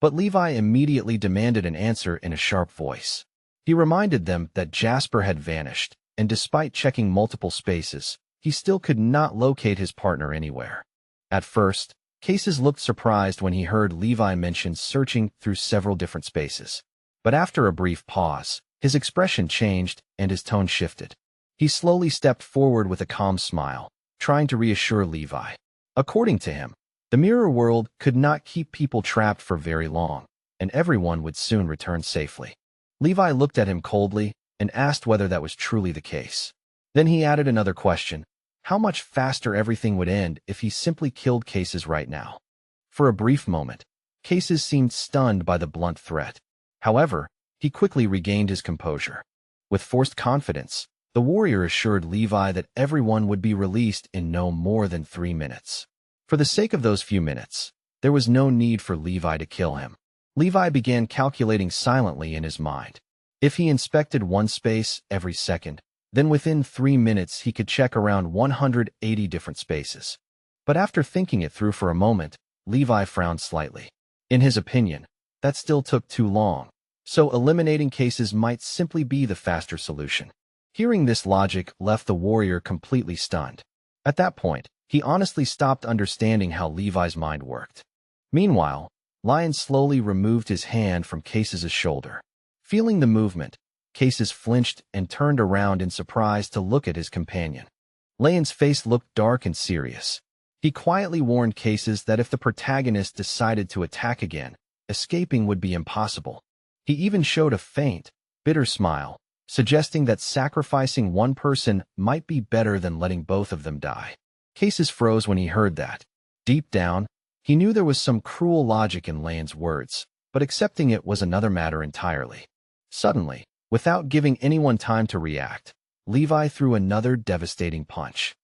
But Levi immediately demanded an answer in a sharp voice. He reminded them that Jasper had vanished, and despite checking multiple spaces, he still could not locate his partner anywhere. At first, Cases looked surprised when he heard Levi mention searching through several different spaces. But after a brief pause, his expression changed and his tone shifted. He slowly stepped forward with a calm smile, trying to reassure Levi. According to him, the mirror world could not keep people trapped for very long, and everyone would soon return safely. Levi looked at him coldly and asked whether that was truly the case. Then he added another question. how much faster everything would end if he simply killed Cases right now. For a brief moment, Cases seemed stunned by the blunt threat. However, he quickly regained his composure. With forced confidence, the warrior assured Levi that everyone would be released in no more than 3 minutes. For the sake of those few minutes, there was no need for Levi to kill him. Levi began calculating silently in his mind. If he inspected one space every second, then within 3 minutes he could check around 180 different spaces. But after thinking it through for a moment, Levi frowned slightly. In his opinion, that still took too long, so eliminating Cases might simply be the faster solution. Hearing this logic left the warrior completely stunned. At that point, he honestly stopped understanding how Levi's mind worked. Meanwhile, Lion slowly removed his hand from Cases' shoulder. Feeling the movement, Cases flinched and turned around in surprise to look at his companion. Lion's face looked dark and serious. He quietly warned Cases that if the protagonist decided to attack again, escaping would be impossible. He even showed a faint, bitter smile, suggesting that sacrificing one person might be better than letting both of them die. Cases froze when he heard that. Deep down, he knew there was some cruel logic in Lion's words, but accepting it was another matter entirely. Suddenly, without giving anyone time to react, Levi threw another devastating punch.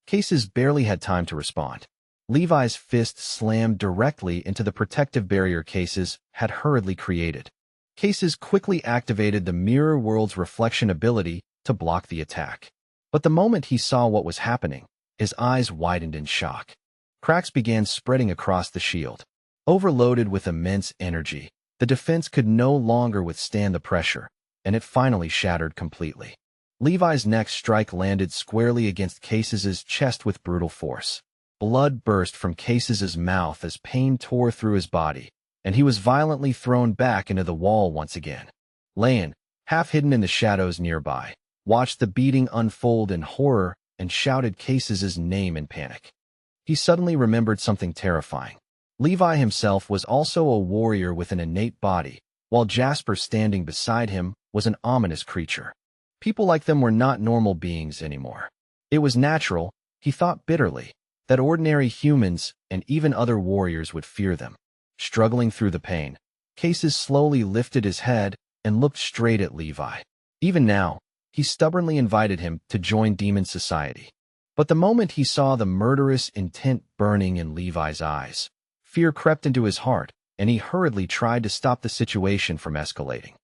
Cases barely had time to respond. Levi's fist slammed directly into the protective barrier Cases had hurriedly created. Cases quickly activated the mirror world's reflection ability to block the attack. But the moment he saw what was happening, his eyes widened in shock. Cracks began spreading across the shield. Overloaded with immense energy, the defense could no longer withstand the pressure, and it finally shattered completely. Levi's next strike landed squarely against Cases' chest with brutal force. Blood burst from Cases' mouth as pain tore through his body, and he was violently thrown back into the wall once again. Lion, half hidden in the shadows nearby, watched the beating unfold in horror and shouted Cases' name in panic. He suddenly remembered something terrifying. Levi himself was also a warrior with an innate body, while Jasper standing beside him was an ominous creature. People like them were not normal beings anymore. It was natural, he thought bitterly, that ordinary humans and even other warriors would fear them. Struggling through the pain, Cases slowly lifted his head and looked straight at Levi. Even now, he stubbornly invited him to join Demon Society. But the moment he saw the murderous intent burning in Levi's eyes, fear crept into his heart, and he hurriedly tried to stop the situation from escalating.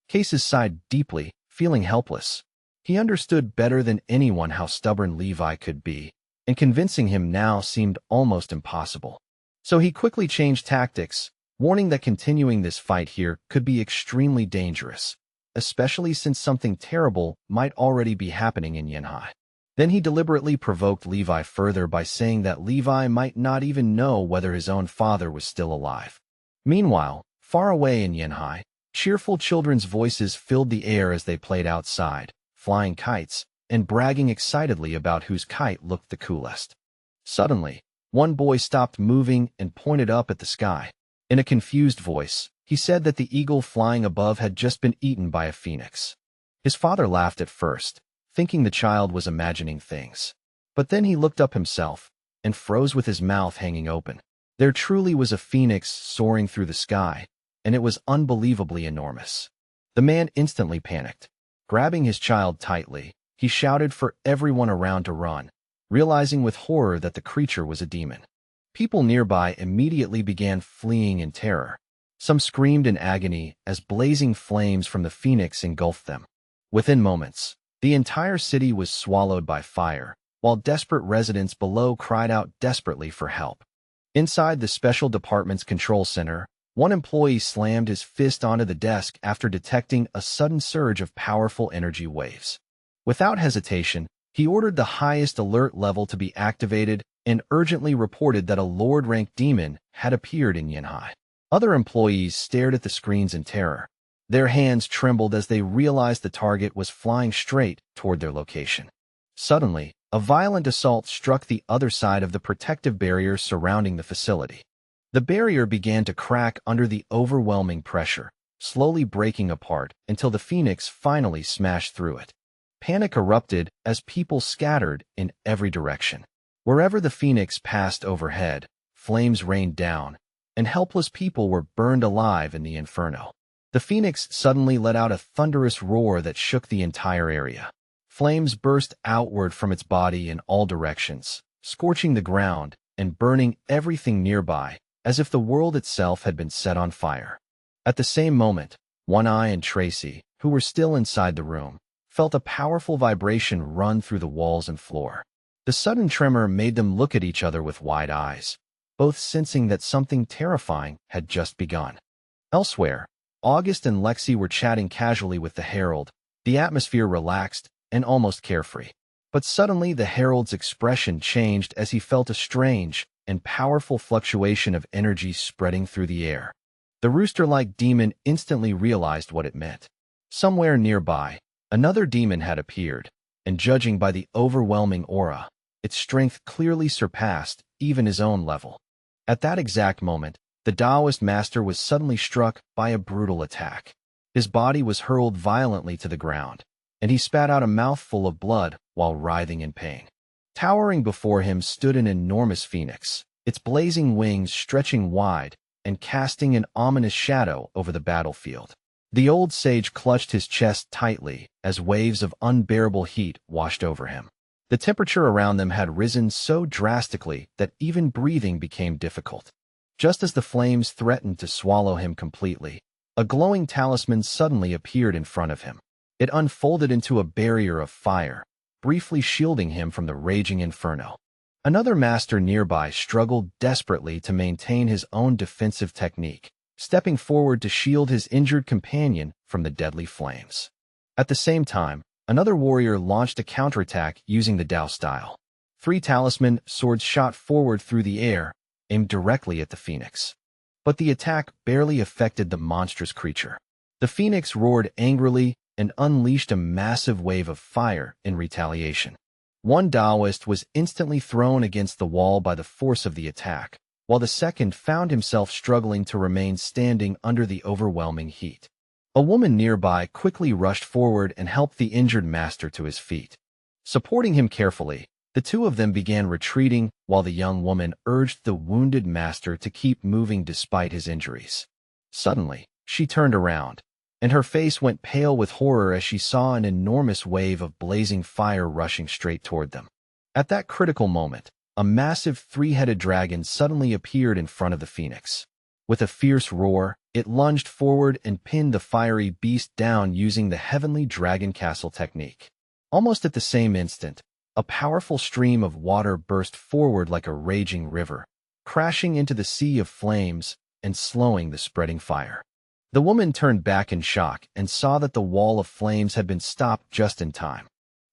Cases sighed deeply, feeling helpless. He understood better than anyone how stubborn Levi could be, and convincing him now seemed almost impossible. So he quickly changed tactics, warning that continuing this fight here could be extremely dangerous, especially since something terrible might already be happening in Yanhai. Then he deliberately provoked Levi further by saying that Levi might not even know whether his own father was still alive. Meanwhile, far away in Yanhai, cheerful children's voices filled the air as they played outside, flying kites, and bragging excitedly about whose kite looked the coolest. Suddenly, one boy stopped moving and pointed up at the sky. In a confused voice, he said that the eagle flying above had just been eaten by a phoenix. His father laughed at first, thinking the child was imagining things. But then he looked up himself and froze with his mouth hanging open. There truly was a phoenix soaring through the sky, and it was unbelievably enormous. The man instantly panicked. Grabbing his child tightly, he shouted for everyone around to run, realizing with horror that the creature was a demon. People nearby immediately began fleeing in terror. Some screamed in agony as blazing flames from the phoenix engulfed them. Within moments, the entire city was swallowed by fire, while desperate residents below cried out desperately for help. Inside the Special Department's control center, one employee slammed his fist onto the desk after detecting a sudden surge of powerful energy waves. Without hesitation, he ordered the highest alert level to be activated and urgently reported that a Lord-ranked demon had appeared in Yanhai. Other employees stared at the screens in terror. Their hands trembled as they realized the target was flying straight toward their location. Suddenly, a violent assault struck the other side of the protective barrier surrounding the facility. The barrier began to crack under the overwhelming pressure, slowly breaking apart until the phoenix finally smashed through it. Panic erupted as people scattered in every direction. Wherever the phoenix passed overhead, flames rained down, and helpless people were burned alive in the inferno. The phoenix suddenly let out a thunderous roar that shook the entire area. Flames burst outward from its body in all directions, scorching the ground and burning everything nearby, as if the world itself had been set on fire. At the same moment, One Eye and Tracy, who were still inside the room, felt a powerful vibration run through the walls and floor. The sudden tremor made them look at each other with wide eyes, both sensing that something terrifying had just begun. Elsewhere, August and Lexi were chatting casually with the Herald, the atmosphere relaxed and almost carefree. But suddenly the Herald's expression changed as he felt a strange and powerful fluctuation of energy spreading through the air. The rooster-like demon instantly realized what it meant. Somewhere nearby, another demon had appeared, and judging by the overwhelming aura, its strength clearly surpassed even his own level. At that exact moment, the Taoist master was suddenly struck by a brutal attack. His body was hurled violently to the ground, and he spat out a mouthful of blood while writhing in pain. Towering before him stood an enormous phoenix, its blazing wings stretching wide and casting an ominous shadow over the battlefield. The old sage clutched his chest tightly as waves of unbearable heat washed over him. The temperature around them had risen so drastically that even breathing became difficult. Just as the flames threatened to swallow him completely, a glowing talisman suddenly appeared in front of him. It unfolded into a barrier of fire, briefly shielding him from the raging inferno. Another master nearby struggled desperately to maintain his own defensive technique, stepping forward to shield his injured companion from the deadly flames. At the same time, another warrior launched a counterattack using the Dao style. 3 talisman swords shot forward through the air, aimed directly at the phoenix. But the attack barely affected the monstrous creature. The phoenix roared angrily and unleashed a massive wave of fire in retaliation. One Taoist was instantly thrown against the wall by the force of the attack, while the second found himself struggling to remain standing under the overwhelming heat. A woman nearby quickly rushed forward and helped the injured master to his feet. Supporting him carefully, the two of them began retreating while the young woman urged the wounded master to keep moving despite his injuries. Suddenly, she turned around, and her face went pale with horror as she saw an enormous wave of blazing fire rushing straight toward them. At that critical moment, a massive 3-headed dragon suddenly appeared in front of the phoenix. With a fierce roar, it lunged forward and pinned the fiery beast down using the heavenly dragon castle technique. Almost at the same instant, a powerful stream of water burst forward like a raging river, crashing into the sea of flames and slowing the spreading fire. The woman turned back in shock and saw that the wall of flames had been stopped just in time.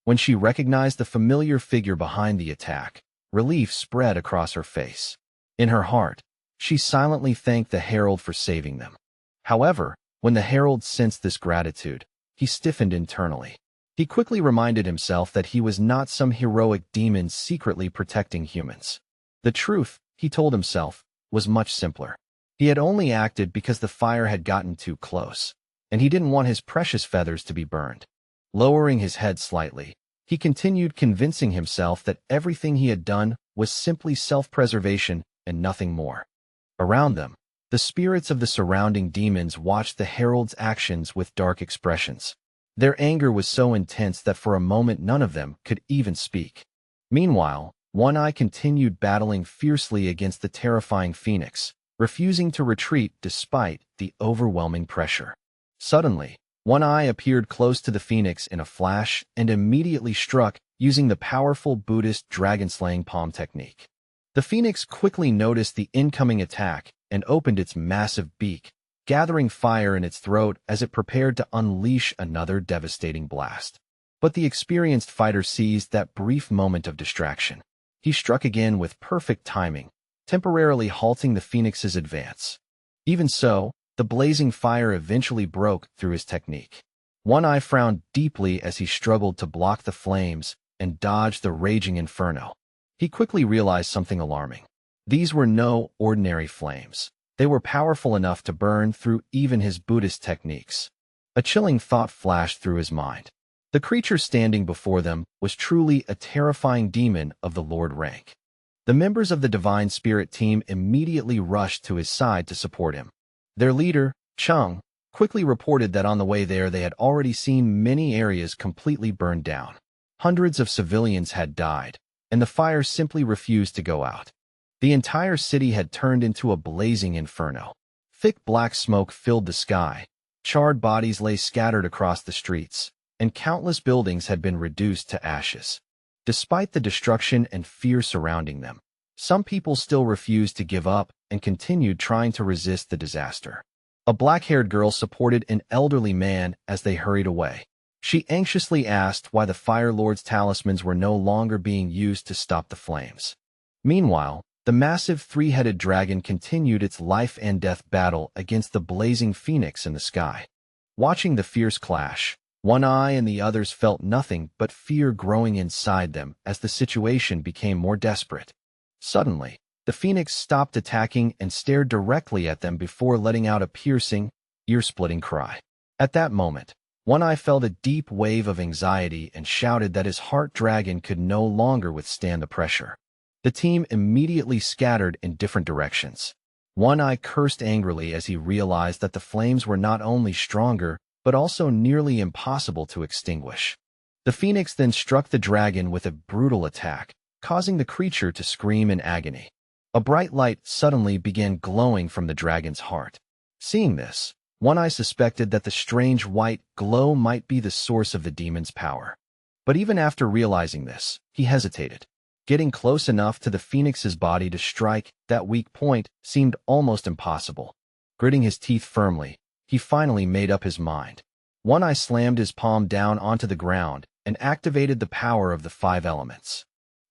When she recognized the familiar figure behind the attack, relief spread across her face. In her heart, she silently thanked the herald for saving them. However, when the herald sensed this gratitude, he stiffened internally. He quickly reminded himself that he was not some heroic demon secretly protecting humans. The truth, he told himself, was much simpler. He had only acted because the fire had gotten too close, and he didn't want his precious feathers to be burned. Lowering his head slightly, he continued convincing himself that everything he had done was simply self-preservation and nothing more. Around them, the spirits of the surrounding demons watched the herald's actions with dark expressions. Their anger was so intense that for a moment none of them could even speak. Meanwhile, One Eye continued battling fiercely against the terrifying phoenix, refusing to retreat despite the overwhelming pressure. Suddenly, One Eye appeared close to the phoenix in a flash and immediately struck using the powerful Buddhist dragon-slaying palm technique. The phoenix quickly noticed the incoming attack and opened its massive beak, gathering fire in its throat as it prepared to unleash another devastating blast. But the experienced fighter seized that brief moment of distraction. He struck again with perfect timing, temporarily halting the phoenix's advance. Even so, the blazing fire eventually broke through his technique. One Eye frowned deeply as he struggled to block the flames and dodge the raging inferno. He quickly realized something alarming. These were no ordinary flames. They were powerful enough to burn through even his Buddhist techniques. A chilling thought flashed through his mind. The creature standing before them was truly a terrifying demon of the Lord rank. The members of the Divine Spirit team immediately rushed to his side to support him. Their leader, Chung, quickly reported that on the way there they had already seen many areas completely burned down. Hundreds of civilians had died, and the fire simply refused to go out. The entire city had turned into a blazing inferno. Thick black smoke filled the sky, charred bodies lay scattered across the streets, and countless buildings had been reduced to ashes. Despite the destruction and fear surrounding them, some people still refused to give up and continued trying to resist the disaster. A black-haired girl supported an elderly man as they hurried away. She anxiously asked why the Fire Lord's talismans were no longer being used to stop the flames. Meanwhile, the massive three-headed dragon continued its life-and-death battle against the blazing phoenix in the sky. Watching the fierce clash, One Eye and the others felt nothing but fear growing inside them as the situation became more desperate. Suddenly, the phoenix stopped attacking and stared directly at them before letting out a piercing, ear-splitting cry. At that moment, One Eye felt a deep wave of anxiety and shouted that his heart dragon could no longer withstand the pressure. The team immediately scattered in different directions. One Eye cursed angrily as he realized that the flames were not only stronger, but also nearly impossible to extinguish. The phoenix then struck the dragon with a brutal attack, causing the creature to scream in agony. A bright light suddenly began glowing from the dragon's heart. Seeing this, One Eye suspected that the strange white glow might be the source of the demon's power. But even after realizing this, he hesitated. Getting close enough to the phoenix's body to strike that weak point seemed almost impossible. Gritting his teeth firmly, he finally made up his mind. One Eye slammed his palm down onto the ground and activated the power of the 5 elements.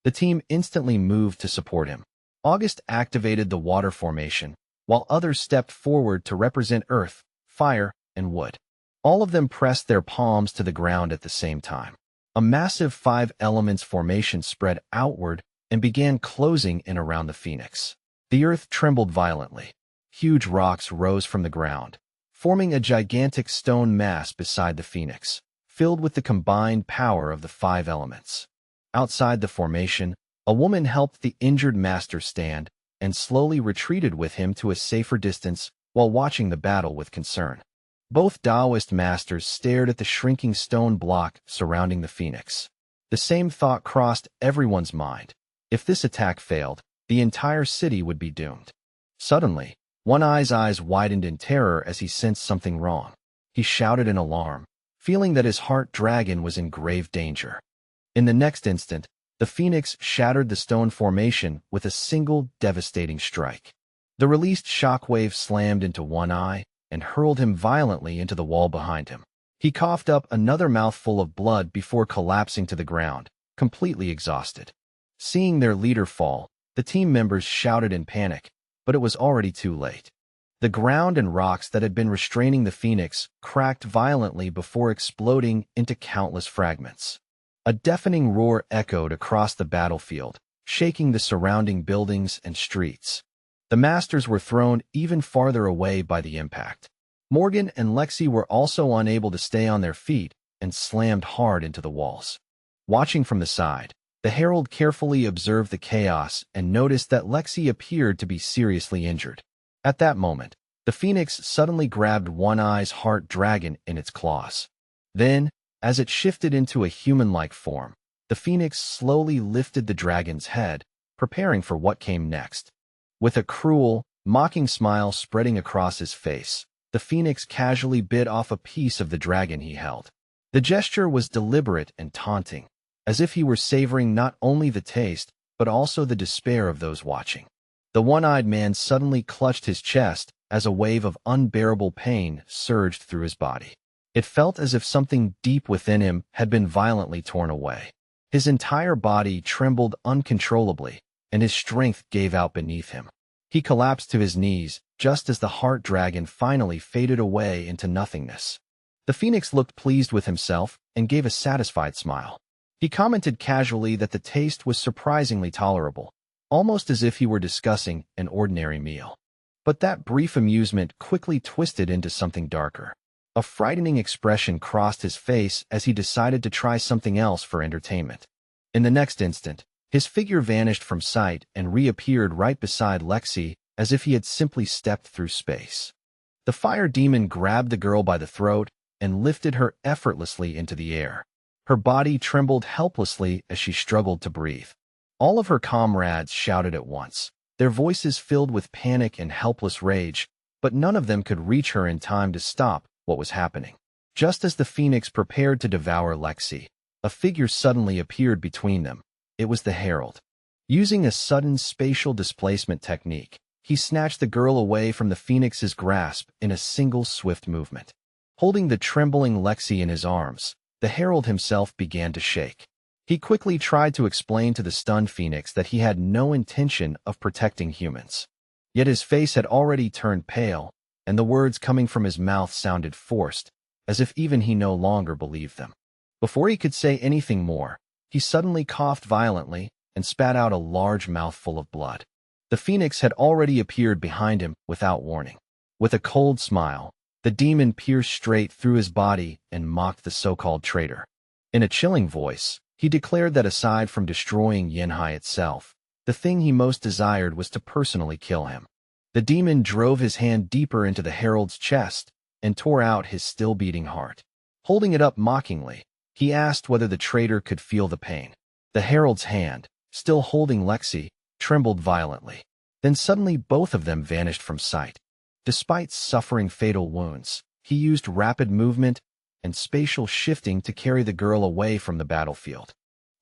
The team instantly moved to support him. August activated the water formation, while others stepped forward to represent earth, fire, and wood. All of them pressed their palms to the ground at the same time. A massive 5 elements formation spread outward and began closing in around the phoenix. The earth trembled violently. Huge rocks rose from the ground, forming a gigantic stone mass beside the phoenix, filled with the combined power of the 5 elements. Outside the formation, a woman helped the injured master stand and slowly retreated with him to a safer distance while watching the battle with concern. Both Taoist masters stared at the shrinking stone block surrounding the phoenix. The same thought crossed everyone's mind. If this attack failed, the entire city would be doomed. Suddenly, One Eye's eyes widened in terror as he sensed something wrong. He shouted in alarm, feeling that his heart dragon was in grave danger. In the next instant, the phoenix shattered the stone formation with a single devastating strike. The released shockwave slammed into One Eye and hurled him violently into the wall behind him. He coughed up another mouthful of blood before collapsing to the ground, completely exhausted. Seeing their leader fall, the team members shouted in panic, but it was already too late. The ground and rocks that had been restraining the phoenix cracked violently before exploding into countless fragments. A deafening roar echoed across the battlefield, shaking the surrounding buildings and streets. The masters were thrown even farther away by the impact. Morgan and Lexi were also unable to stay on their feet and slammed hard into the walls. Watching from the side, the herald carefully observed the chaos and noticed that Lexi appeared to be seriously injured. At that moment, the phoenix suddenly grabbed One Eye's heart dragon in its claws. Then, as it shifted into a human-like form, the phoenix slowly lifted the dragon's head, preparing for what came next. With a cruel, mocking smile spreading across his face, the phoenix casually bit off a piece of the dragon he held. The gesture was deliberate and taunting, as if he were savoring not only the taste, but also the despair of those watching. The one-eyed man suddenly clutched his chest as a wave of unbearable pain surged through his body. It felt as if something deep within him had been violently torn away. His entire body trembled uncontrollably, and his strength gave out beneath him. He collapsed to his knees just as the heart dragon finally faded away into nothingness. The phoenix looked pleased with himself and gave a satisfied smile. He commented casually that the taste was surprisingly tolerable, almost as if he were discussing an ordinary meal. But that brief amusement quickly twisted into something darker. A frightening expression crossed his face as he decided to try something else for entertainment. In the next instant, his figure vanished from sight and reappeared right beside Lexi as if he had simply stepped through space. The fire demon grabbed the girl by the throat and lifted her effortlessly into the air. Her body trembled helplessly as she struggled to breathe. All of her comrades shouted at once, their voices filled with panic and helpless rage, but none of them could reach her in time to stop what was happening. Just as the phoenix prepared to devour Lexi, a figure suddenly appeared between them. It was the herald. Using a sudden spatial displacement technique, he snatched the girl away from the phoenix's grasp in a single swift movement. Holding the trembling Lexi in his arms, the herald himself began to shake. He quickly tried to explain to the stunned phoenix that he had no intention of protecting humans. Yet his face had already turned pale, and the words coming from his mouth sounded forced, as if even he no longer believed them. Before he could say anything more, he suddenly coughed violently and spat out a large mouthful of blood. The phoenix had already appeared behind him without warning. With a cold smile, the demon pierced straight through his body and mocked the so-called traitor. In a chilling voice, he declared that aside from destroying Yanhai itself, the thing he most desired was to personally kill him. The demon drove his hand deeper into the herald's chest and tore out his still-beating heart. Holding it up mockingly, he asked whether the traitor could feel the pain. The herald's hand, still holding Lexi, trembled violently. Then suddenly both of them vanished from sight. Despite suffering fatal wounds, he used rapid movement and spatial shifting to carry the girl away from the battlefield.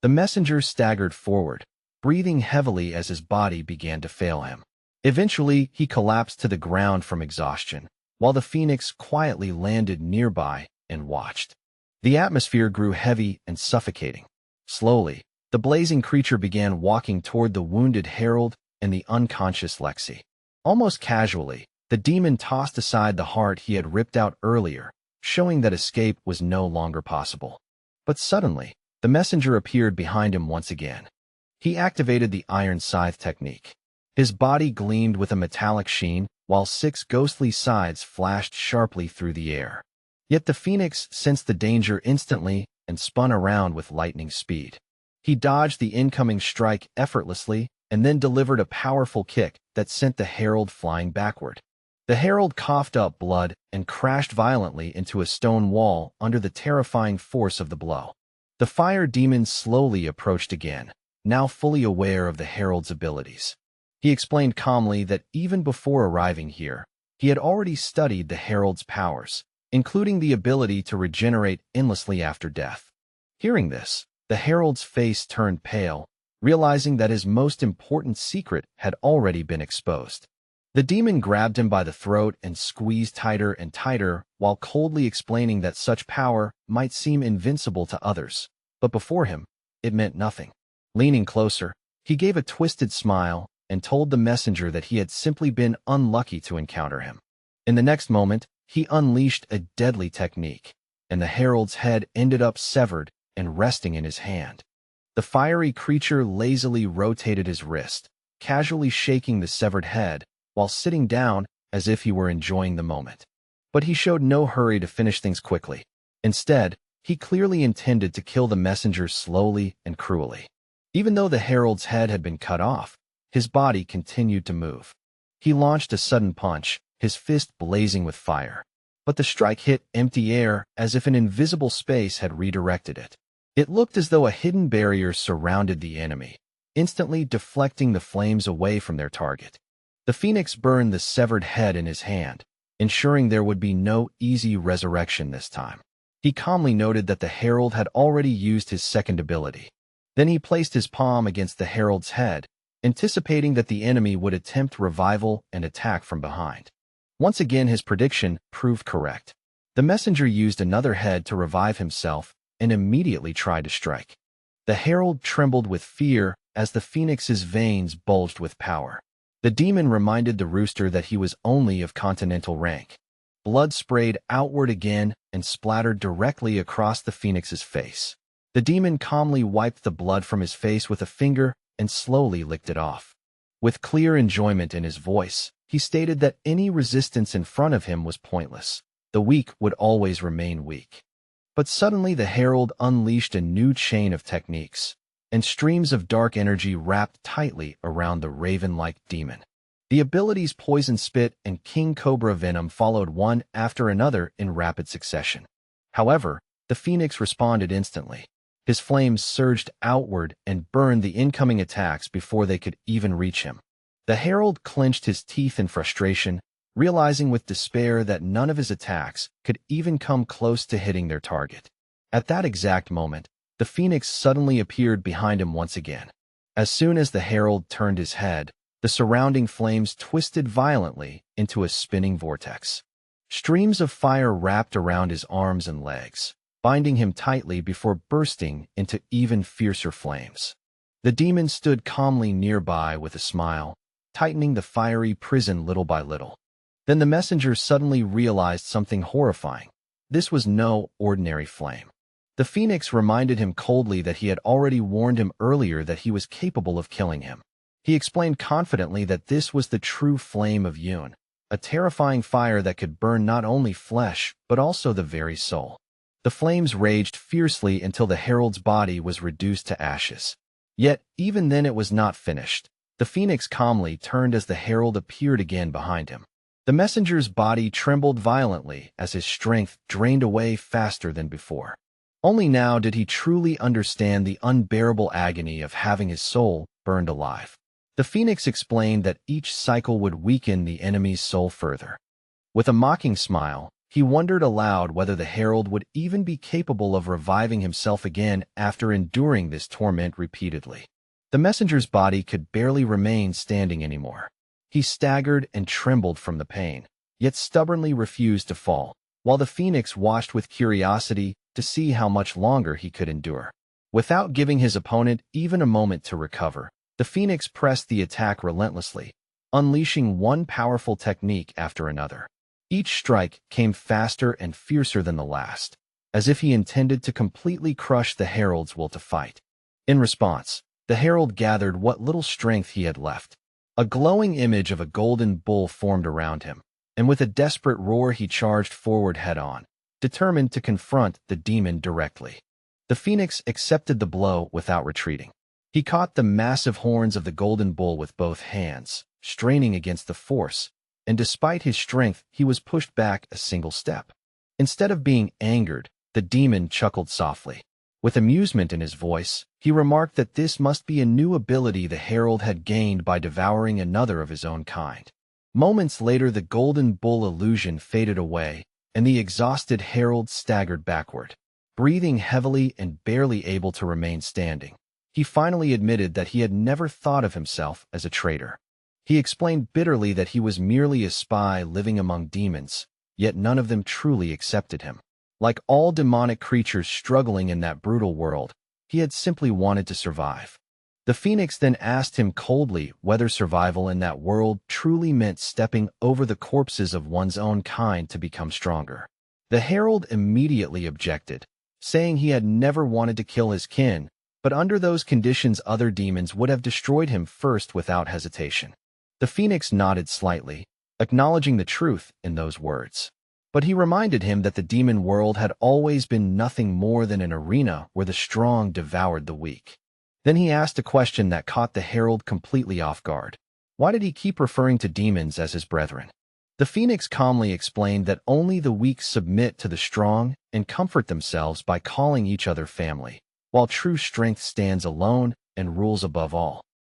The messenger staggered forward, breathing heavily as his body began to fail him. Eventually, he collapsed to the ground from exhaustion, while the phoenix quietly landed nearby and watched. The atmosphere grew heavy and suffocating. Slowly, the blazing creature began walking toward the wounded herald and the unconscious Lexi. Almost casually, the demon tossed aside the heart he had ripped out earlier, showing that escape was no longer possible. But suddenly, the messenger appeared behind him once again. He activated the iron scythe technique. His body gleamed with a metallic sheen, while 6 ghostly scythes flashed sharply through the air. Yet the phoenix sensed the danger instantly and spun around with lightning speed. He dodged the incoming strike effortlessly and then delivered a powerful kick that sent the herald flying backward. The herald coughed up blood and crashed violently into a stone wall under the terrifying force of the blow. The fire demon slowly approached again, now fully aware of the herald's abilities. He explained calmly that even before arriving here, he had already studied the herald's powers, including the ability to regenerate endlessly after death. Hearing this, the herald's face turned pale, realizing that his most important secret had already been exposed. The demon grabbed him by the throat and squeezed tighter and tighter while coldly explaining that such power might seem invincible to others, but before him, it meant nothing. Leaning closer, he gave a twisted smile and told the messenger that he had simply been unlucky to encounter him. In the next moment, he unleashed a deadly technique, and the herald's head ended up severed and resting in his hand. The fiery creature lazily rotated his wrist, casually shaking the severed head, while sitting down as if he were enjoying the moment. But he showed no hurry to finish things quickly. Instead, he clearly intended to kill the messenger slowly and cruelly. Even though the herald's head had been cut off, his body continued to move. He launched a sudden punch, his fist blazing with fire. But the strike hit empty air as if an invisible space had redirected it. It looked as though a hidden barrier surrounded the enemy, instantly deflecting the flames away from their target. The phoenix burned the severed head in his hand, ensuring there would be no easy resurrection this time. He calmly noted that the herald had already used his second ability. Then he placed his palm against the herald's head, anticipating that the enemy would attempt revival and attack from behind. Once again, his prediction proved correct. The messenger used another head to revive himself and immediately tried to strike. The herald trembled with fear as the phoenix's veins bulged with power. The demon reminded the rooster that he was only of continental rank. Blood sprayed outward again and splattered directly across the phoenix's face. The demon calmly wiped the blood from his face with a finger and slowly licked it off. With clear enjoyment in his voice, he stated that any resistance in front of him was pointless. the weak would always remain weak. But suddenly the herald unleashed a new chain of techniques, and streams of dark energy wrapped tightly around the raven-like demon. The abilities Poison Spit and King Cobra Venom followed one after another in rapid succession. However, the phoenix responded instantly. His flames surged outward and burned the incoming attacks before they could even reach him. The herald clenched his teeth in frustration, realizing with despair that none of his attacks could even come close to hitting their target. At that exact moment, the phoenix suddenly appeared behind him once again. As soon as the herald turned his head, the surrounding flames twisted violently into a spinning vortex. Streams of fire wrapped around his arms and legs, binding him tightly before bursting into even fiercer flames. The demon stood calmly nearby with a smile, tightening the fiery prison little by little. Then the messenger suddenly realized something horrifying. This was no ordinary flame. The phoenix reminded him coldly that he had already warned him earlier that he was capable of killing him. He explained confidently that this was the true flame of Yoon, a terrifying fire that could burn not only flesh, but also the very soul. The flames raged fiercely until the herald's body was reduced to ashes. Yet, even then it was not finished. The phoenix calmly turned as the herald appeared again behind him. The messenger's body trembled violently as his strength drained away faster than before. Only now did he truly understand the unbearable agony of having his soul burned alive. The phoenix explained that each cycle would weaken the enemy's soul further. With a mocking smile, he wondered aloud whether the herald would even be capable of reviving himself again after enduring this torment repeatedly. The messenger's body could barely remain standing anymore. He staggered and trembled from the pain, yet stubbornly refused to fall, while the phoenix watched with curiosity to see how much longer he could endure. Without giving his opponent even a moment to recover, the phoenix pressed the attack relentlessly, unleashing one powerful technique after another. Each strike came faster and fiercer than the last, as if he intended to completely crush the herald's will to fight. In response, the herald gathered what little strength he had left. A glowing image of a golden bull formed around him, and with a desperate roar he charged forward head-on, determined to confront the demon directly. The phoenix accepted the blow without retreating. He caught the massive horns of the golden bull with both hands, straining against the force, and despite his strength he was pushed back a single step. Instead of being angered, the demon chuckled softly. With amusement in his voice, he remarked that this must be a new ability the herald had gained by devouring another of his own kind. Moments later the golden bull illusion faded away, and the exhausted herald staggered backward. Breathing heavily and barely able to remain standing, he finally admitted that he had never thought of himself as a traitor. He explained bitterly that he was merely a spy living among demons, yet none of them truly accepted him. Like all demonic creatures struggling in that brutal world, he had simply wanted to survive. The phoenix then asked him coldly whether survival in that world truly meant stepping over the corpses of one's own kind to become stronger. The herald immediately objected, saying he had never wanted to kill his kin, but under those conditions other demons would have destroyed him first without hesitation. The phoenix nodded slightly, acknowledging the truth in those words. But he reminded him that the demon world had always been nothing more than an arena where the strong devoured the weak. Then he asked a question that caught the herald completely off guard. Why did he keep referring to demons as his brethren? The phoenix calmly explained that only the weak submit to the strong and comfort themselves by calling each other family, while true strength stands alone and rules above all.